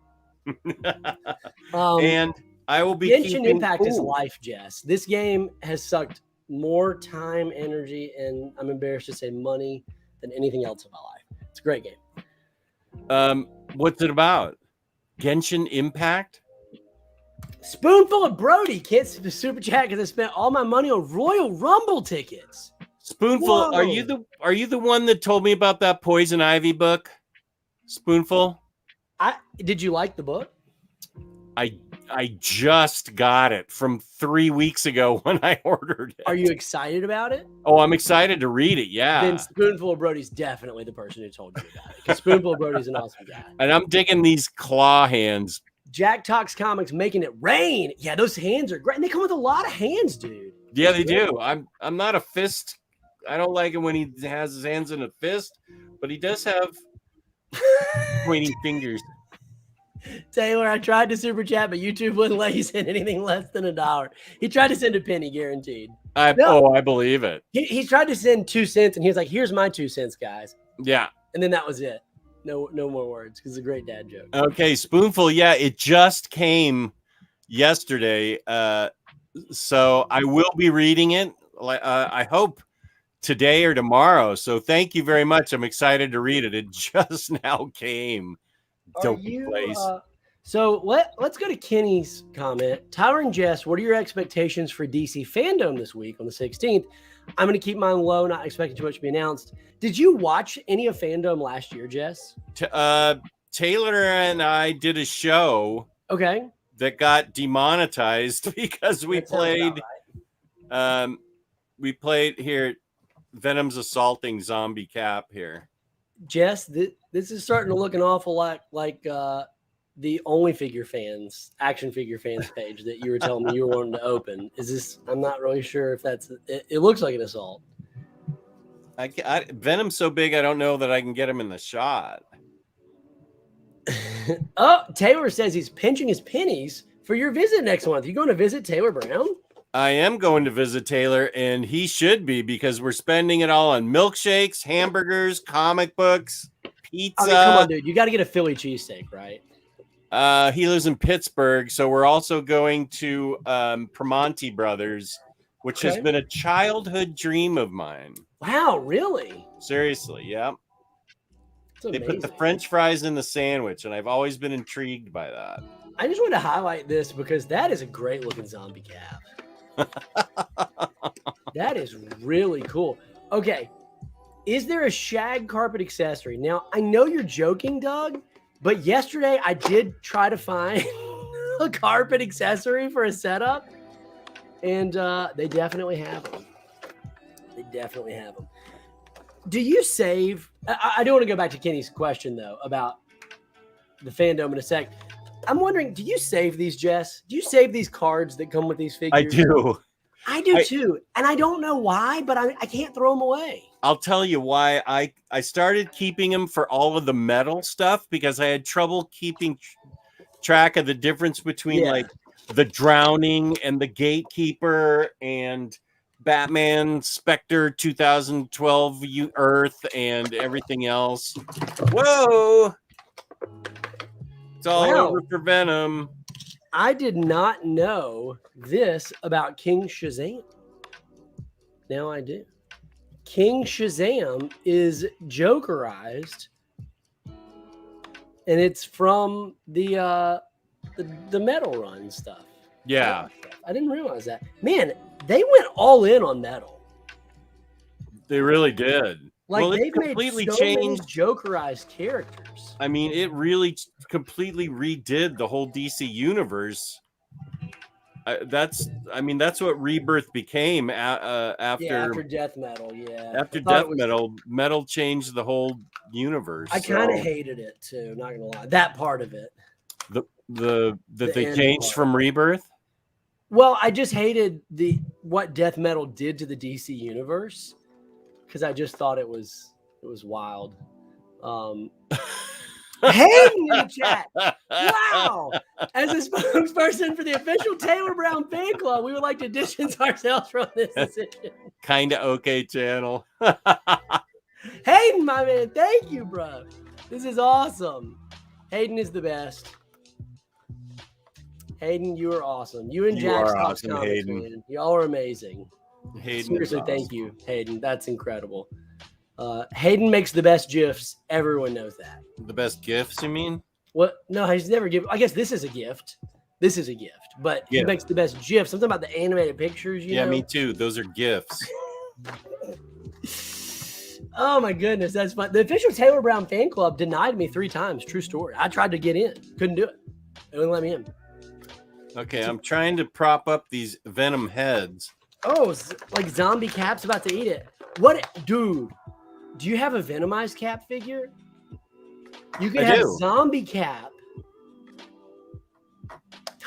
And I will be Genshin Impact is life, Jess. This game has sucked more time, energy, and I'm embarrassed to say money than anything else in my life. It's a great game. What's it about? Genshin Impact? Spoonful of Brody can't super chat because I spent all my money on Royal Rumble tickets. Spoonful, Whoa. are you the one that told me about that Poison Ivy book? Spoonful? Did you like the book? I just got it from 3 weeks ago when I ordered it. Are you excited about it? Oh, I'm excited to read it. Yeah. Then Spoonful of Brody's definitely the person who told you about it. Because Spoonful of Brody's an awesome guy. And I'm digging these claw hands. Jack Talks Comics making it rain. Yeah, those hands are great. And they come with a lot of hands, dude. Yeah, they do. I'm not a fist. I don't like it when he has his hands in a fist, but he does have pointing fingers. Taylor, I tried to super chat, but YouTube wouldn't let you send anything less than $1. He tried to send a penny, guaranteed. I believe it. He tried to send 2 cents, and he was like, "Here's my 2 cents, guys." Yeah. And then that was it. No more words because it's a great dad joke. Okay, Spoonful. Yeah, it just came yesterday. So I will be reading it. I hope today or tomorrow. So thank you very much. I'm excited to read it. It just now came. So let's go to Kenny's comment. Tyler and Jess, what are your expectations for DC fandom this week on the 16th? I'm going to keep mine low, not expecting too much to be announced. Did you watch any of fandom last year, Jess? Taylor and I did a show. Okay. That got demonetized because we played. Right. We played here. Venom's assaulting Zombie Cap here. Jess, this is starting to look an awful lot like the action figure fans page that you were telling me you were wanting to open. Is this? I'm not really sure if that's. It looks like an assault. Venom's so big, I don't know that I can get him in the shot. Oh, Taylor says he's pinching his pennies for your visit next month. You going to visit Taylor Brown? I am going to visit Taylor, and he should be because we're spending it all on milkshakes, hamburgers, comic books, pizza. I mean, come on, dude. You got to get a Philly cheesesteak, right? He lives in Pittsburgh, so we're also going to Primanti Brothers, which has been a childhood dream of mine. Wow, really? Seriously, yeah. They put the French fries in the sandwich, and I've always been intrigued by that. I just want to highlight this because that is a great looking zombie cap. That is really cool. Okay. Is there a shag carpet accessory? Now, I know you're joking, Doug, but yesterday I did try to find a carpet accessory for a setup, and they definitely have them. They definitely have them. Do you save? I do want to go back to Kenny's question, though, about the fandom in a sec. I'm wondering, do you save these, Jess? Do you save these cards that come with these figures? I do. I do too. And I don't know why, but I can't throw them away. I'll tell you why. I started keeping them for all of the metal stuff because I had trouble keeping track of the difference between like the Drowning and the Gatekeeper and Batman, Spectre, 2012 Earth, and everything else. Whoa! It's all over for Venom. I did not know this about King Shazam. Now I do. King Shazam is Jokerized, and it's from the Metal Run stuff. Yeah. I didn't realize that. Man, they went all in on metal. They really did. Like, they've completely changed Jokerized characters. I mean, it really completely redid the whole DC universe. That's what Rebirth became after Death Metal. Yeah, after Death Metal, metal changed the whole universe. I kind of hated it too. Not gonna lie, that part of it. That they changed from Rebirth. Well, I just hated what Death Metal did to the DC universe because I just thought it was wild. Hayden in the chat. Wow. As a spokesperson for the official Taylor Brown fan club, we would like to distance ourselves from this decision. Kind of okay channel. Hayden, my man, thank you, bro. This is awesome. Hayden is the best. Hayden, you are awesome. You and Jack's awesome, comics, man. Y'all are amazing. Hayden, seriously, thank you, Hayden. That's incredible. Hayden makes the best GIFs. Everyone knows that. The best GIFs, you mean? What? No, he's never given. I guess this is a gift. This is a gift, but he makes the best GIFs. Something about the animated pictures. You know? Me too. Those are GIFs. Oh my goodness, that's fun. The official Taylor Brown fan club denied me 3 times. True story. I tried to get in, couldn't do it. They wouldn't let me in. Okay, I'm trying to prop up these Venom heads. Oh, like Zombie Cap's about to eat it. What, dude? Do you have a Venomized Cap figure? You could have Zombie Cap.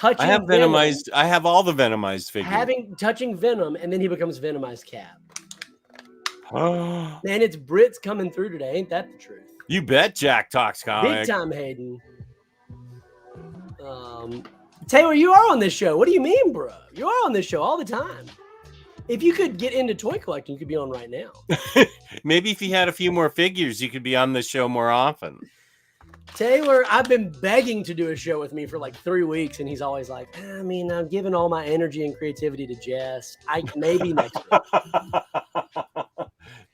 I have Venomized. I have all the Venomized figures. Touching Venom, and then he becomes Venomized Cap. Man, it's Brits coming through today. Ain't that the truth? You bet, Jack Talks Comic. Big time, Hayden. Taylor, you are on this show. What do you mean, bro? You are on this show all the time. If you could get into toy collecting, you could be on right now. Maybe if you had a few more figures, you could be on this show more often. Taylor, I've been begging to do a show with me for like 3 weeks, and he's always like, I mean, I'm giving all my energy and creativity to Jess. Maybe next week.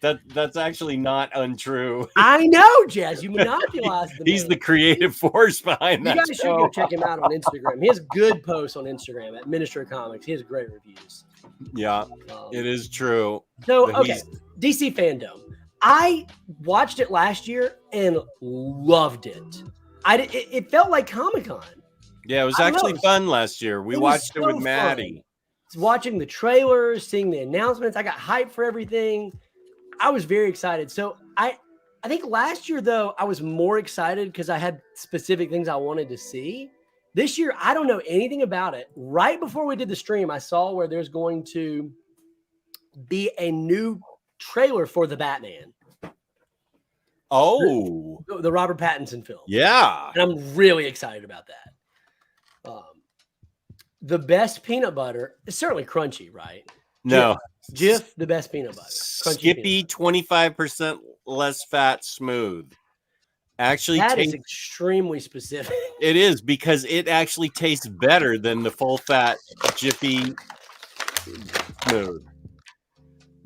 That's actually not untrue. I know, Jess. You monopolized the He's man. the creative force behind that. You guys should go check him out on Instagram. He has good posts on Instagram at Minister of Comics. He has great reviews. Yeah, it is true. So, okay, DC Fandom. I watched it last year and loved it. It felt like Comic-Con. Yeah, it was actually fun last year. We watched it with Maddie. Watching the trailers, seeing the announcements. I got hyped for everything. I was very excited. So I think last year, though, I was more excited because I had specific things I wanted to see. This year, I don't know anything about it. Right before we did the stream, I saw where there's going to be a new trailer for the Batman. Oh, the Robert Pattinson film. Yeah. And I'm really excited about that. The best peanut butter is certainly crunchy, right? No. Jif, the best peanut butter. Crunchy Skippy, 25% less fat, smooth. Actually, that is extremely specific. It is, because it actually tastes better than the full fat Jiffy smooth.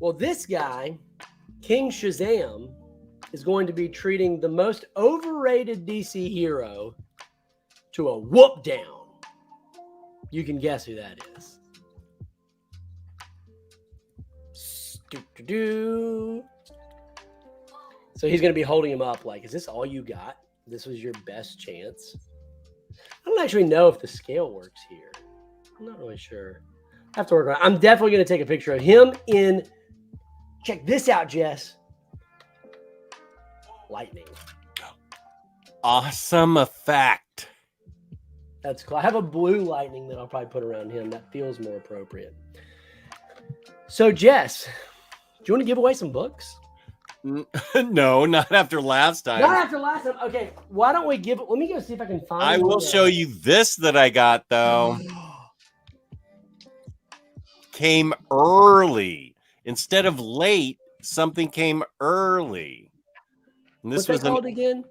Well, this guy, King Shazam, is going to be treating the most overrated DC hero to a whoop down. You can guess who that is. So he's going to be holding him up like, is this all you got? This was your best chance? I don't actually know if the scale works here. I'm not really sure. I have to work on it. I'm definitely going to take a picture of him in, check this out, Jess. Lightning. Awesome effect. That's cool. I have a blue lightning that I'll probably put around him. That feels more appropriate. So, Jess, do you want to give away some books? No, not after last time. Not after last time. Okay, why don't we give it? Let me go see if I can find. I will show you this that I got though. Came early instead of late. Something came early. And this What's that called again?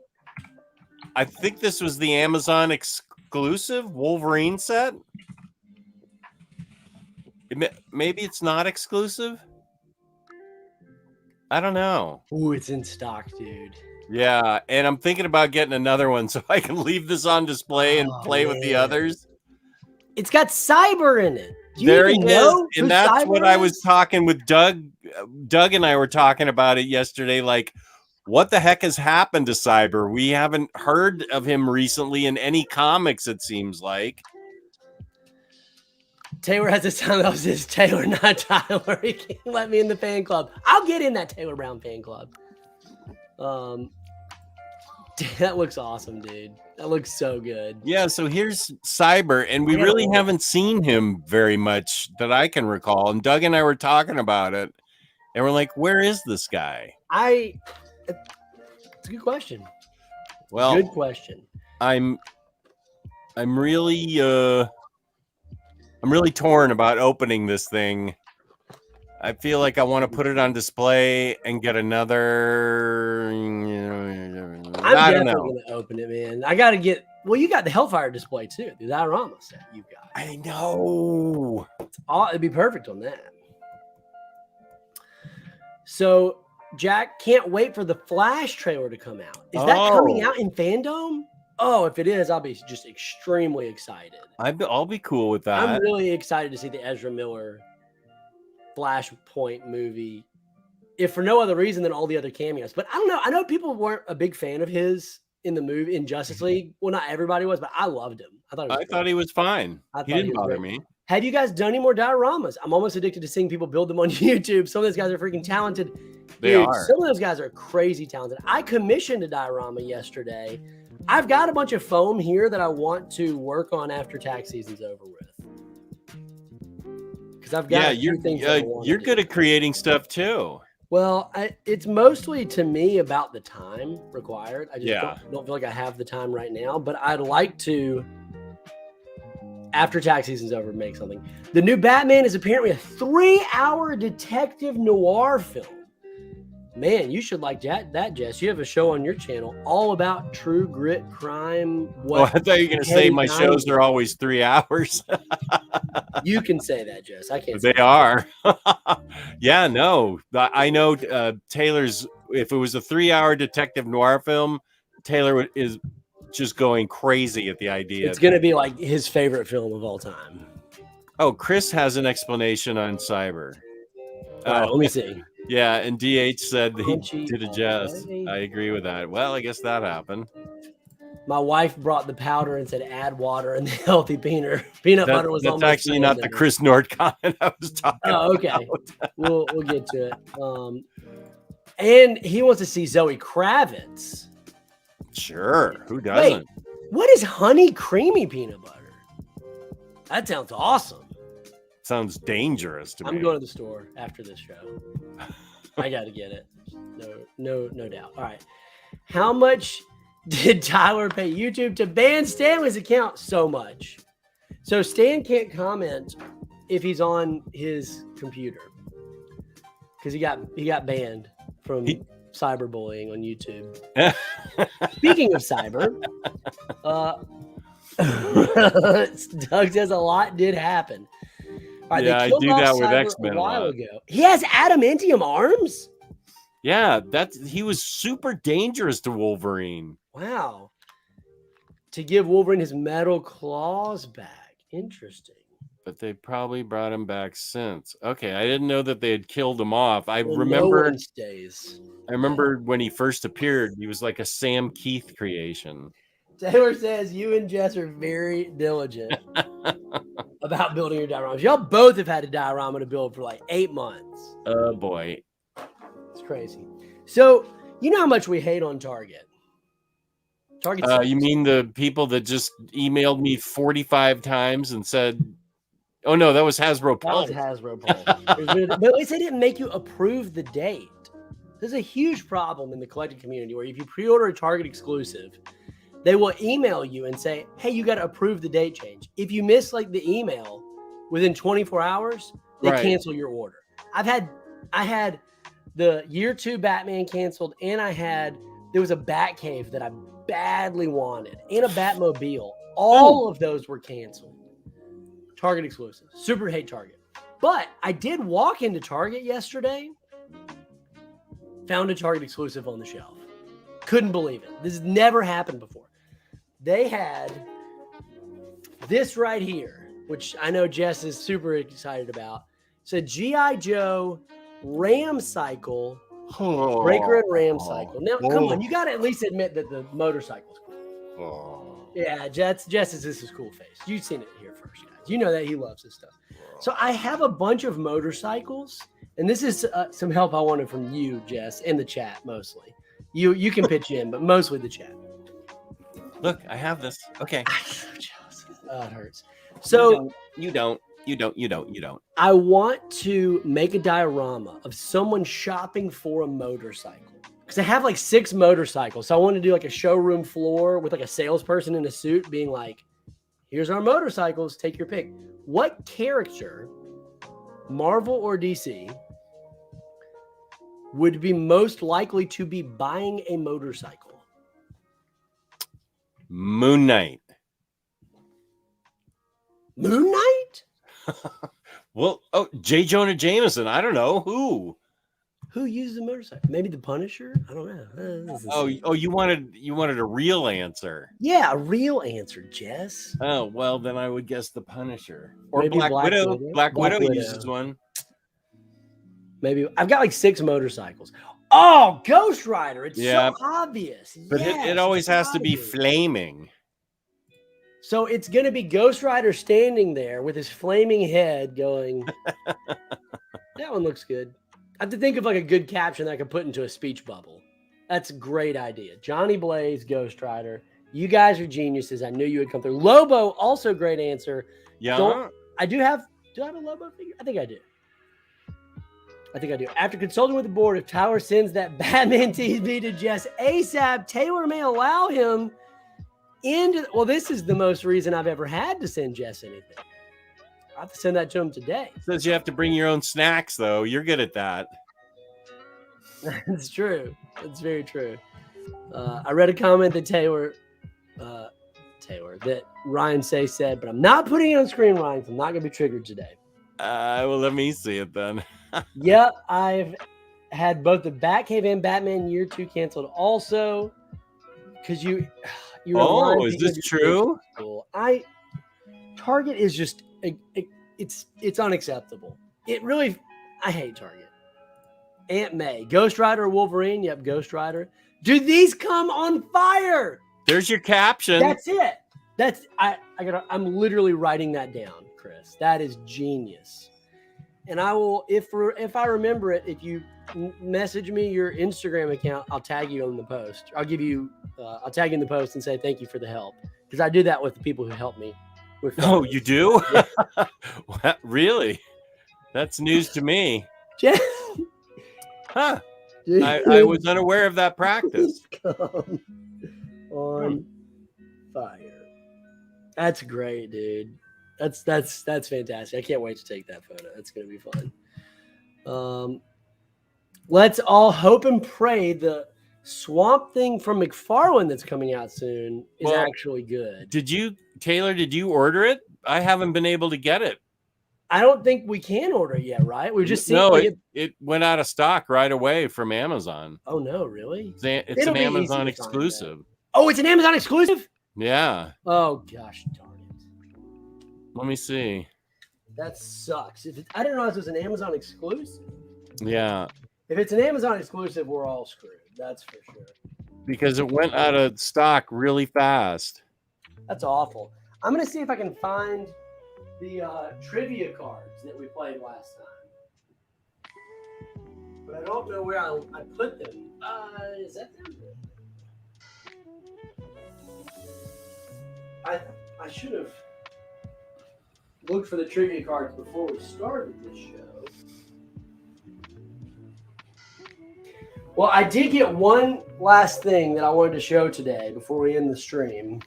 I think this was the Amazon exclusive Wolverine set. Maybe it's not exclusive. I don't know. Ooh, it's in stock, dude. Yeah, and I'm thinking about getting another one so I can leave this on display and play with the others. It's got Cyber in it. There he is, and that's what I was talking with Doug. Doug and I were talking about it yesterday. Like, what the heck has happened to Cyber? We haven't heard of him recently in any comics, it seems like. Taylor has this time. That was his Taylor, not Tyler. He can't let me in the fan club. I'll get in that Taylor Brown fan club. That looks awesome, dude. That looks so good. Yeah, so here's Cyber, and we really haven't seen him very much that I can recall. And Doug and I were talking about it, and we're like, where is this guy? It's a good question. Well, good question. I'm really torn about opening this thing. I feel like I want to put it on display and get another. I'm definitely going to open it, man. I got to get. Well, you got the Hellfire display too, the diorama set you got. I know. It'd be perfect on that. So, Jack, can't wait for the Flash trailer to come out. Is that coming out in Fandom? Oh, if it is, I'll be just extremely excited. I'll be cool with that. I'm really excited to see the Ezra Miller Flashpoint movie, if for no other reason than all the other cameos. But I don't know. I know people weren't a big fan of his in the movie in Justice League. Well, not everybody was, but I loved him. I thought he was fine. He didn't bother me. Have you guys done any more dioramas? I'm almost addicted to seeing people build them on YouTube. Some of those guys are freaking talented. They are. Some of those guys are crazy talented. I commissioned a diorama yesterday. I've got a bunch of foam here that I want to work on after tax season's over with. Because I've got a few things. You're good at creating stuff too. Well, it's mostly to me about the time required. I just don't feel like I have the time right now, but I'd like to, after tax season's over, make something. The new Batman is apparently a 3-hour detective noir film. Man, you should like that, Jess. You have a show on your channel all about true grit crime. I thought you were going to say my shows are always 3 hours. You can say that, Jess. I can't. They are. Yeah, no. I know Taylor's. If it was a 3-hour detective noir film, Taylor is just going crazy at the idea. It's going to be like his favorite film of all time. Oh, Chris has an explanation on cyber. Let me see. Yeah, and DH said he did a Jess. I agree with that. Well, I guess that happened. My wife brought the powder and said add water, and the healthy peanut butter was almost. That's actually not the Chris Nord comment I was talking about. Okay. We'll get to it. And he wants to see Zoe Kravitz. Sure. Who doesn't? Wait, what is honey creamy peanut butter? That sounds awesome. Sounds dangerous to me. I'm going to the store after this show. I got to get it. No doubt. All right. How much did Tyler pay YouTube to ban Stanley's account? So much. So Stan can't comment if he's on his computer because he got banned from cyberbullying on YouTube. Speaking of cyber, Doug says a lot did happen. All right, yeah, I do that with X-Men a while ago. He has adamantium arms? Yeah, he was super dangerous to Wolverine. Wow. To give Wolverine his metal claws back. Interesting. But they probably brought him back since. Okay, I didn't know that they had killed him off. I remember when he first appeared, he was like a Sam Keith creation. Taylor says you and Jess are very diligent about building your dioramas. Y'all both have had a diorama to build for like 8 months. Oh boy. It's crazy. So you know how much we hate on Target? You mean the people that just emailed me 45 times and said, oh no, that was Hasbro Pulse. That was Hasbro Pulse. But at least they didn't make you approve the date. There's a huge problem in the collecting community where if you pre-order a Target exclusive, they will email you and say, hey, you got to approve the date change. If you miss like the email within 24 hours, they cancel your order. I had the year 2 Batman canceled, and there was a Batcave that I badly wanted, and a Batmobile. All of those were canceled. Target exclusive. Super hate Target. But I did walk into Target yesterday, found a Target exclusive on the shelf. Couldn't believe it. This has never happened before. They had this right here, which I know Jess is super excited about. It's a G.I. Joe Ram Cycle, Breaker and Ram Cycle. Now, come on, you got to at least admit that the motorcycle's cool. Yeah, Jess says this is cool face. You've seen it here first, guys. You know that he loves this stuff. So I have a bunch of motorcycles, and this is some help I wanted from you, Jess, in the chat mostly. You can pitch in, but mostly the chat. Look, I have this. Okay. I'm so jealous. Oh, it hurts. So you don't. I want to make a diorama of someone shopping for a motorcycle because I have like 6 motorcycles. So I want to do like a showroom floor with like a salesperson in a suit being like, here's our motorcycles. Take your pick. What character, Marvel or DC, would be most likely to be buying a motorcycle? Moon Knight. Moon Knight? Well, J. Jonah Jameson. I don't know who uses a motorcycle. Maybe the Punisher. I don't know. You wanted a real answer. Yeah, a real answer, Jess. Oh well, then I would guess the Punisher or maybe Black Widow. Black Widow uses one. Maybe I've got like 6 motorcycles. Oh, Ghost Rider. It's so obvious. But it always has to be flaming. So it's going to be Ghost Rider standing there with his flaming head going, that one looks good. I have to think of like a good caption that I could put into a speech bubble. That's a great idea. Johnny Blaze, Ghost Rider. You guys are geniuses. I knew you would come through. Lobo, also great answer. Yeah. Do I have a Lobo figure? I think I do. After consulting with the board, if Tyler sends that Batman TV to Jess ASAP, Taylor may allow him into. Well, this is the most reason I've ever had to send Jess anything. I have to send that to him today. Says you have to bring your own snacks, though. You're good at that. It's true. It's very true. I read a comment that that Ryan said, but I'm not putting it on screen, Ryan. I'm not going to be triggered today. Well, let me see it then. Yep, I've had both the Batcave and Batman Year 2 canceled also because you. Oh, is this true? Target is just it's unacceptable. It really, I hate Target. Aunt May, Ghost Rider or Wolverine? Yep, Ghost Rider. Dude, these come on fire. There's your caption. That's it. I'm literally writing that down, Chris. That is genius. And I will, if I remember it, if you message me your Instagram account, I'll tag you on the post. I'll tag you in the post and say thank you for the help, because I do that with the people who help me. Oh, you do? Yeah. What? Really? That's news to me. Huh? I was unaware of that practice. Come on fire. That's great, dude. That's fantastic. I can't wait to take that photo. That's gonna be fun. Let's all hope and pray the Swamp Thing from McFarlane that's coming out soon is actually good. Taylor, did you order it? I haven't been able to get it. I don't think we can order it yet, right? We're just seeing. No, it went out of stock right away from Amazon. Oh no, really? It's an Amazon exclusive. Oh, it's an Amazon exclusive? Yeah. Oh gosh, darn it. Let me see. That sucks. I didn't realize it was an Amazon exclusive. Yeah. If it's an Amazon exclusive, we're all screwed. That's for sure. Because it went out of stock really fast. That's awful. I'm going to see if I can find the trivia cards that we played last time. But I don't know where I put them. Is that them? I should have looked for the trivia cards before we started this show. Well, I did get one last thing that I wanted to show today before we end the stream.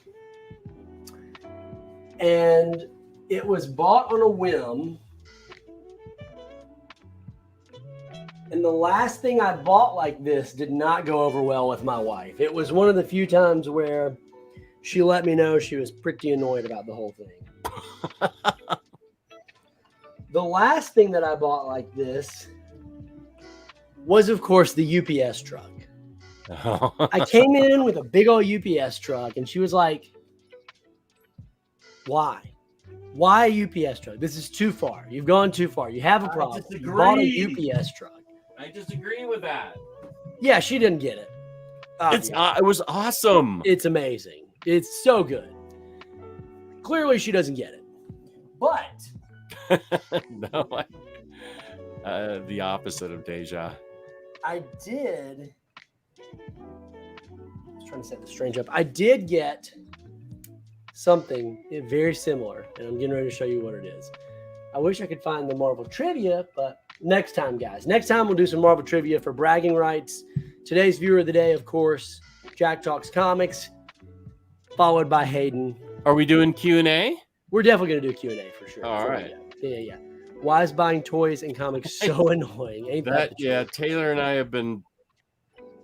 And it was bought on a whim. And the last thing I bought like this did not go over well with my wife. It was one of the few times where she let me know she was pretty annoyed about the whole thing. The last thing that I bought like this was, of course, the UPS truck. I came in with a big old UPS truck, and she was like, why? Why a UPS truck? This is too far. You've gone too far. You have a problem. You bought a UPS truck. I disagree with that. Yeah, she didn't get it. It was awesome. It's amazing. It's so good. Clearly, she doesn't get it. But no, the opposite of Deja. I did. I was trying to set the strange up. I did get something very similar, and I'm getting ready to show you what it is. I wish I could find the Marvel trivia, but next time, guys. Next time we'll do some Marvel trivia for bragging rights. Today's viewer of the day, of course, Jack Talks Comics, followed by Hayden. Are we doing Q&A? We're definitely going to do Q&A for sure. All right. Yeah. Why is buying toys and comics so annoying? Ain't that yeah, Taylor and I have been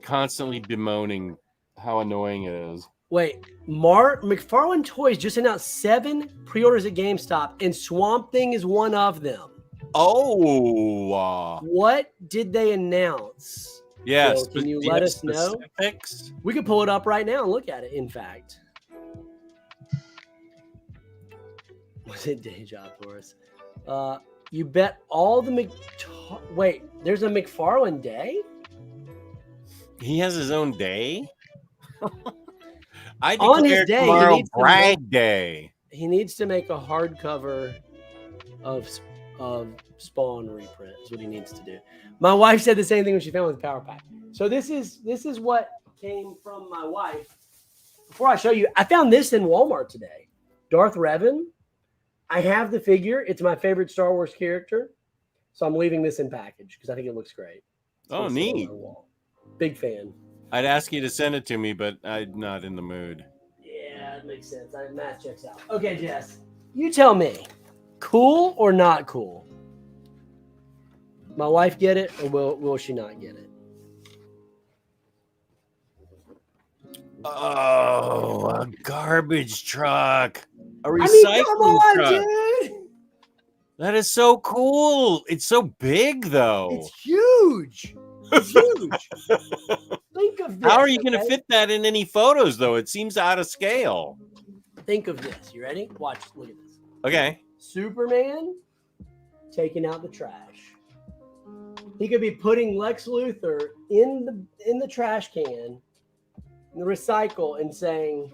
constantly bemoaning how annoying it is. Wait, McFarlane Toys just announced 7 pre-orders at GameStop, and Swamp Thing is one of them. Oh. What did they announce? Yes. So can you let us know? We could pull it up right now and look at it, in fact. Was it Deja for us? You bet all the Wait, there's a McFarlane Day? He has his own day? I On his day, tomorrow brag day. He needs to make a hardcover of Spawn reprint is what he needs to do. My wife said the same thing when she found with the Power Pack. So this is what came from my wife. Before I show you, I found this in Walmart today. Darth Revan. I have the figure. It's my favorite Star Wars character. So I'm leaving this in package because I think it looks great. Oh, neat. Big fan. I'd ask you to send it to me, but I'm not in the mood. Yeah, it makes sense. Math checks out. Okay, Jess, you tell me. Cool or not cool? My wife get it, or will she not get it? Oh, a garbage truck. A I mean, recycling come on, truck. dude. That is so cool. It's so big, though. It's huge. It's huge. Think of this. How are you going to okay? fit that in any photos, though? It seems out of scale. Think of this. You ready? Watch. Look at this. Okay. Superman taking out the trash. He could be putting Lex Luthor in the trash can, in the recycle, and saying,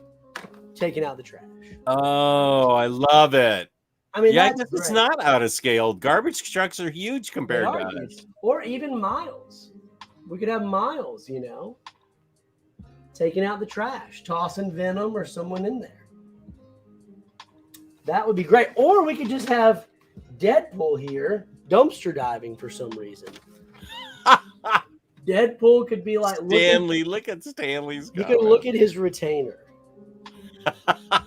taking out the trash. Oh, I love it. I mean, yeah, I that's guess it's great. not out of scale. Garbage trucks are huge compared to us. Or even Miles. We could have Miles, taking out the trash, tossing Venom or someone in there. That would be great. Or we could just have Deadpool here dumpster diving for some reason. Deadpool could be like Stanley. Look at Stanley's. You could look at his retainer.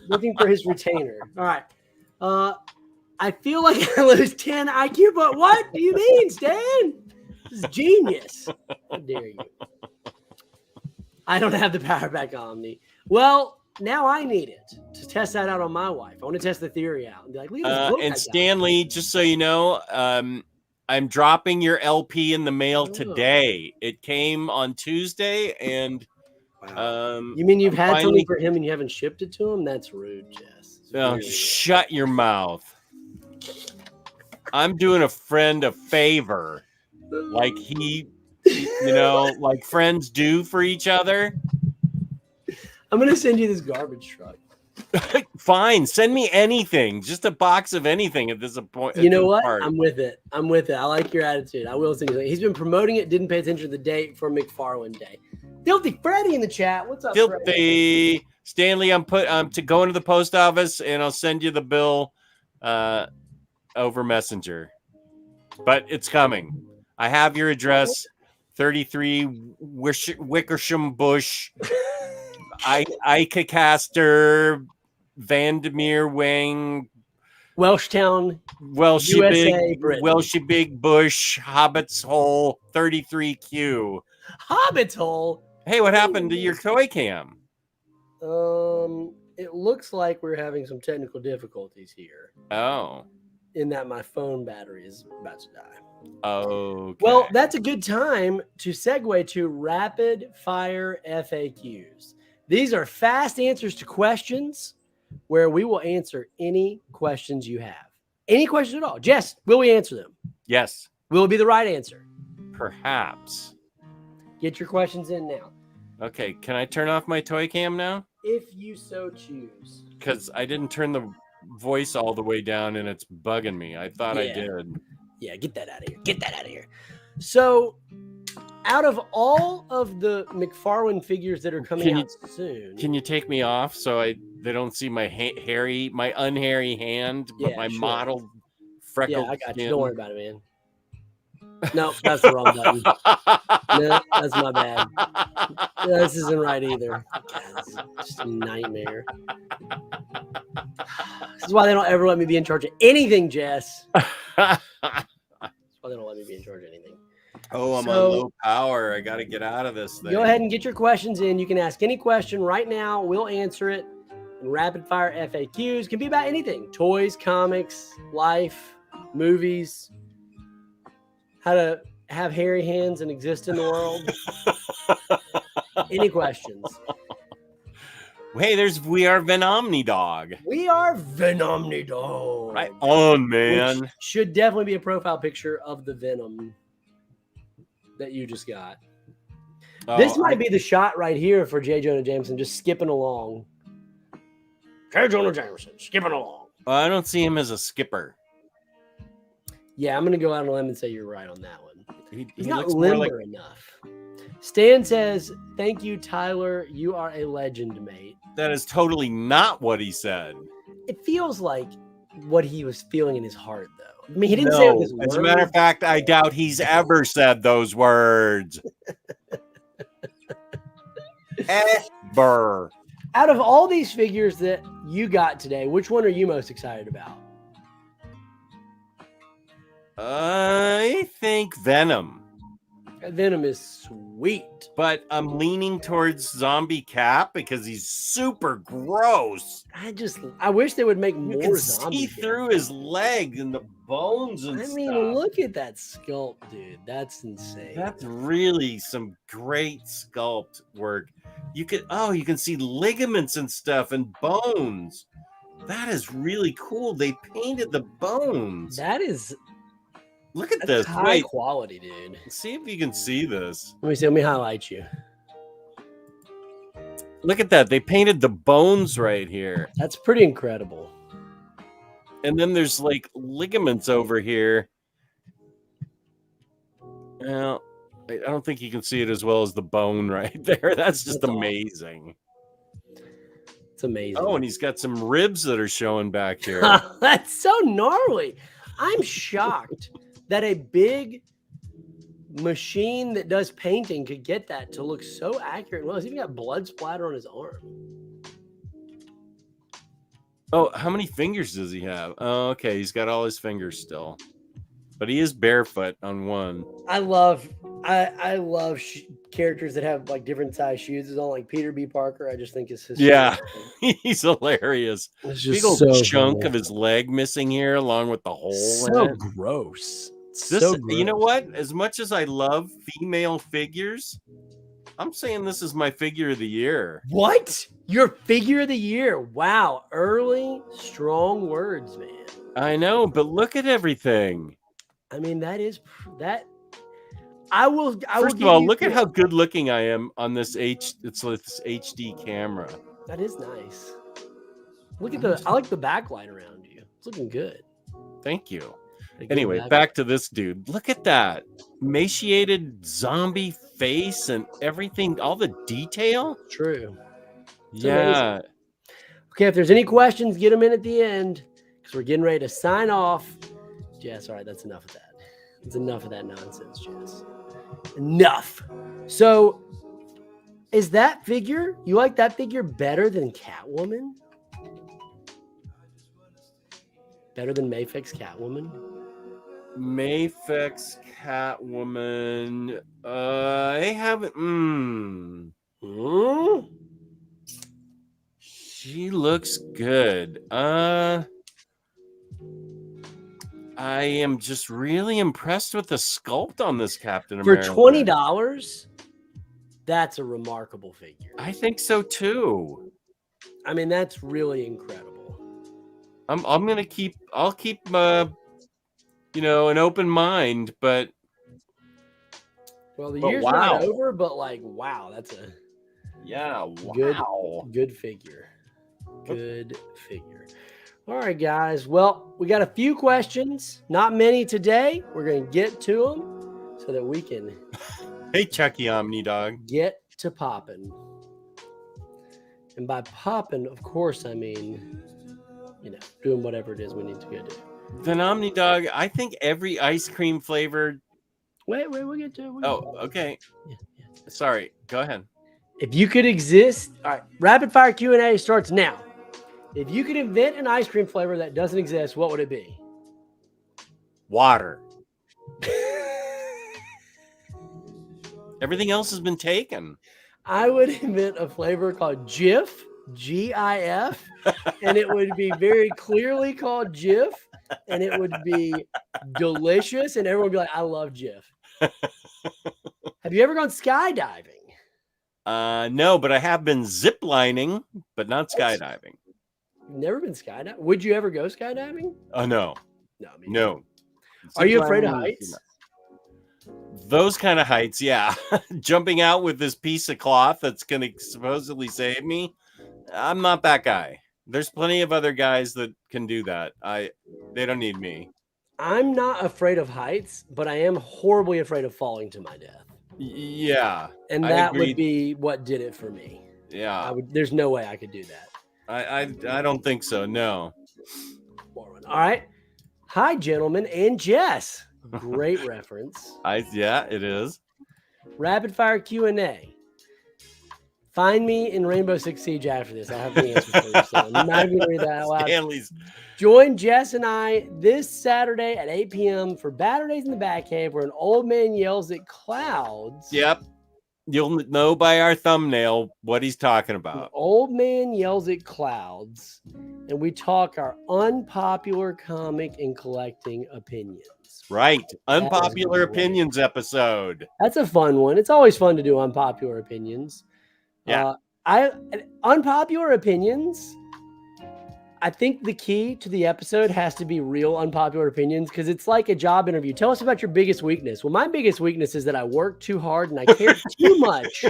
Looking for his retainer. All right. I feel like I lose 10 IQ, but what do you mean, Stan? This is genius. How dare you? I don't have the power back Omni. Well, now I need it to test that out on my wife. I want to test the theory out and be like, look at this book. And Stanley, just so you know, I'm dropping your LP in the mail today. It came on Tuesday, and you mean you've had something for him and you haven't shipped it to him? That's rude, Jess. Oh, shut your mouth. I'm doing a friend a favor, like like friends do for each other. I'm gonna send you this garbage truck. Fine, send me anything, just a box of anything at this point. You know what? I'm with it. I like your attitude. I will send you something. He's been promoting it. Didn't pay attention to the date for McFarlane Day. Filthy Freddy in the chat. What's up, Filthy Freddy? Stanley? I'm to go into the post office and I'll send you the bill over Messenger. But it's coming. I have your address, 33 Wickersham Bush, Icacaster, Vandermeer Wing, Welshtown, Welshie Big Bush, Hobbit's Hole, 33Q. Hobbit's Hole? Hey, what happened to your toy cam? It looks like we're having some technical difficulties here. Oh. In that my phone battery is about to die. Okay. Well, that's a good time to segue to rapid fire FAQs. These are fast answers to questions where we will answer any questions you have. Any questions at all. Jess, will we answer them? Yes. Will it be the right answer? Perhaps. Get your questions in now. Okay. Can I turn off my toy cam now? If you so choose. Because I didn't turn the voice all the way down and it's bugging me. I thought I did. Yeah, get that out of here. Get that out of here. So, out of all of the McFarlane figures that are coming out soon, can you take me off so they don't see my my unhairy hand, but my mottled freckled Yeah, I got skin. you. Don't worry about it, man. No, that's the wrong button. No, that's my bad. No, this isn't right either. God, this is just a nightmare. This is why they don't ever let me be in charge of anything, Jess. That's why they don't let me be in charge of anything. Oh, I'm on low power. I got to get out of this thing. Go ahead and get your questions in. You can ask any question right now. We'll answer it. And rapid fire FAQs can be about anything. Toys, comics, life, movies, how to have hairy hands and exist in the world. Any questions? Hey, we are Omnidog. We are Omnidog. Right on, man. Which should definitely be a profile picture of the Venom that you just got. This might be the shot right here for J. Jonah Jameson just skipping along. J. Jonah Jameson skipping along. I don't see him as a skipper. Yeah, I'm going to go out on a limb and say you're right on that one. He's not looks limber enough. Stan says, thank you, Tyler. You are a legend, mate. That is totally not what he said. It feels like what he was feeling in his heart, though. I mean, he didn't say it with his words. As a matter of fact, I doubt he's ever said those words. Ever. Out of all these figures that you got today, which one are you most excited about? I think Venom. That Venom is sweet. But I'm leaning towards Zombie Cap because he's super gross. I wish they would make more You can zombie see through his leg and the bones and stuff. I mean, look at that sculpt, dude. That's insane. That's really some great sculpt work. You can see ligaments and stuff and bones. That is really cool. They painted the bones. Look at this. High quality, dude. See if you can see this. Let me highlight you. Look at that. They painted the bones right here. That's pretty incredible. And then there's like ligaments over here. Well, I don't think you can see it as well as the bone right there. That's just amazing. Awesome. It's amazing. Oh, and he's got some ribs that are showing back here. That's so gnarly. I'm shocked that a big machine that does painting could get that to look so accurate. Well, he's even got blood splatter on his arm. Oh, how many fingers does he have? Oh, okay. He's got all his fingers still. But he is barefoot on one. I love characters that have like different size shoes. It's all like Peter B. Parker. I just think is his. Yeah, he's hilarious. It's just big old so chunk cool. of his leg missing here, along with the hole. So in it. Gross. You know what? As much as I love female figures, I'm saying this is my figure of the year. What? Your figure of the year? Wow, early strong words, man. I know, but look at everything. I mean, that. I will. First of all, look at how good looking I am on this HD camera. That is nice. Look at I like the backlight around you. It's looking good. Thank you. Anyway, back to this dude. Look at that emaciated zombie face and everything. All the detail. True. Yeah. Amazing. Okay, if there's any questions, get them in at the end because we're getting ready to sign off. Jess, all right, that's enough of that. That's enough of that nonsense, Jess. Enough. So, is that figure, you like that figure better than Catwoman? Better than Mayfix Catwoman? Mayfix Catwoman. I haven't. She looks good. I am just really impressed with the sculpt on this Captain America. For $20, that's a remarkable figure. I think so too. I mean, that's really incredible. I'll keep an open mind, but well, the year's not over, but like, wow, that's a good figure. Good figure. All right, guys. Well, we got a few questions, not many today. We're going to get to them so that we can. Hey, Chucky Omnidog. Get to popping. And by popping, of course, I mean, doing whatever it is we need to go do. Then Omnidog, I think every ice cream flavor. Wait, we'll get to it. Okay. Yeah. Sorry. Go ahead. If you could exist, all right. Rapid fire Q&A starts now. If you could invent an ice cream flavor that doesn't exist, what would it be? Water. Everything else has been taken. I would invent a flavor called Jif, G-I-F, and it would be very clearly called Jif, and it would be delicious, and everyone would be like, I love Jif. Have you ever gone skydiving? No, but I have been zip lining, but not skydiving. You've never been skydiving? Would you ever go skydiving? No. No. Are you afraid of heights? Those kind of heights, yeah. Jumping out with this piece of cloth that's going to supposedly save me. I'm not that guy. There's plenty of other guys that can do that. They don't need me. I'm not afraid of heights, but I am horribly afraid of falling to my death. Yeah. And that would be what did it for me. Yeah. There's no way I could do that. I don't think so. No. All right. Hi, gentlemen, and Jess. Great reference. Yeah, it is. Rapid fire Q&A. Find me in Rainbow Six Siege after this. I'll have the answer for you. So I'm not even going to read that out loud. Stanley's. Join Jess and I this Saturday at 8 p.m. for Batter Days in the Batcave, where an old man yells at clouds. Yep. You'll know by our thumbnail what he's talking about. An old man yells at clouds, and we talk our unpopular comic and collecting opinions. Right. Unpopular opinions episode. That's a fun one. It's always fun to do unpopular opinions. Yeah. Unpopular opinions. I think the key to the episode has to be real unpopular opinions, because it's like a job interview. Tell us about your biggest weakness. Well, my biggest weakness is that I work too hard and I care too much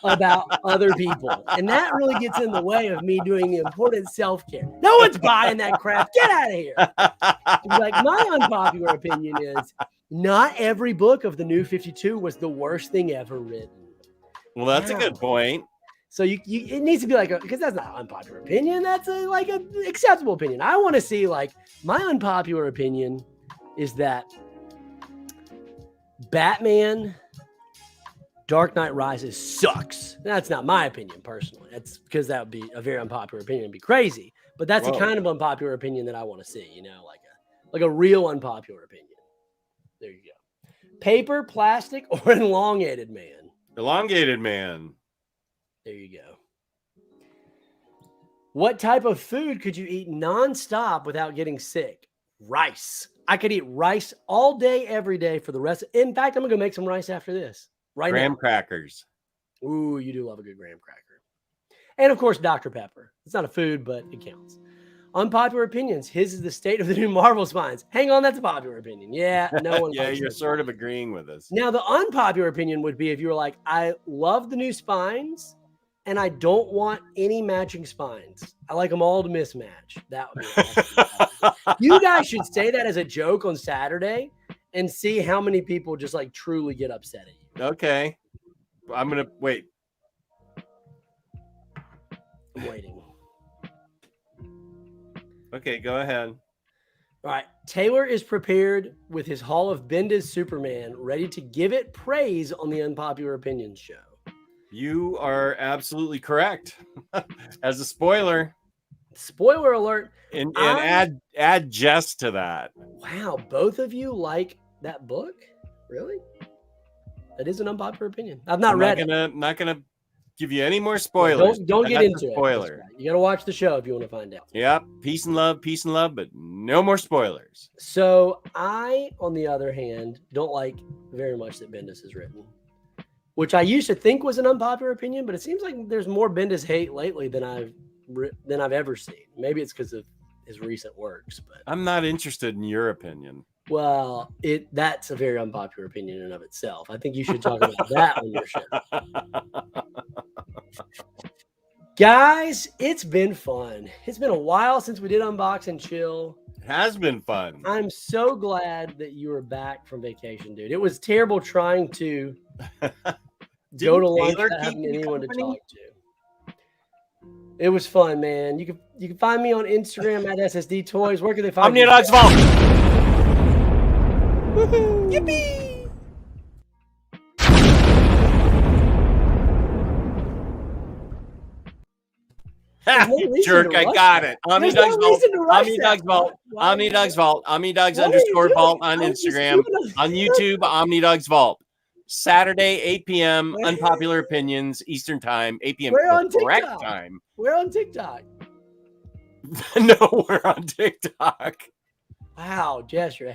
about other people. And that really gets in the way of me doing the important self-care. No one's buying that crap. Get out of here. Like, my unpopular opinion is not every book of the New 52 was the worst thing ever written. Well, that's a good point. So it needs to be like because that's not an unpopular opinion. That's like an acceptable opinion. I want to see like my unpopular opinion is that Batman Dark Knight Rises sucks. That's not my opinion personally. That's because that would be a very unpopular opinion. It'd be crazy. But that's the kind of unpopular opinion that I want to see, you know, like a real unpopular opinion. There you go. Paper, plastic, or elongated man? Elongated man. There you go. What type of food could you eat nonstop without getting sick? Rice. I could eat rice all day, every day for the rest. In fact, I'm going to go make some rice after this. Graham crackers. Ooh, you do love a good graham cracker. And of course, Dr. Pepper. It's not a food, but it counts. Unpopular opinions. His is the state of the new Marvel spines. Hang on, that's a popular opinion. Yeah, no one. Yeah, you're sort of agreeing with us. Now, the unpopular opinion would be if you were like, I love the new spines, and I don't want any matching spines. I like them all to mismatch. That would be You guys should say that as a joke on Saturday and see how many people just like truly get upset at you. Okay. I'm going to wait. I'm waiting. Okay, go ahead. All right. Taylor is prepared with his Hall of Bendis Superman, ready to give it praise on the Unpopular Opinions show. You are absolutely correct. As a spoiler. Spoiler alert. And add Jess to that. Wow, both of you like that book? Really? That is an unpopular opinion. I've not read it. Not gonna give you any more spoilers. Don't get into it. Spoiler. Right. You got to watch the show if you want to find out. Yeah, peace and love, but no more spoilers. So I, on the other hand, don't like very much that Bendis has written, which I used to think was an unpopular opinion, but it seems like there's more Bendis hate lately than I've ever seen. Maybe it's because of his recent works, but I'm not interested in your opinion. Well, that's a very unpopular opinion in and of itself. I think you should talk about that on your show. Guys, it's been fun. It's been a while since we did Unbox and Chill. It has been fun. I'm so glad that you were back from vacation, dude. It was terrible trying to go to lunch without having anyone to talk to. It was fun, man. You can find me on Instagram at SSD Toys. Where can they find you? Omnidog's Vault. Woohoo! Yippee! Jerk, I got it. Omnidog's Vault. Omnidog's Vault. Omnidog's Vault. Omnidog's _vault on Instagram. On YouTube, Omnidog's Vault. Saturday, 8 p.m. Unpopular Opinions, Eastern Time, 8 p.m. We're on correct TikTok. Time. We're on TikTok. No, we're on TikTok. Wow, Jess, you're a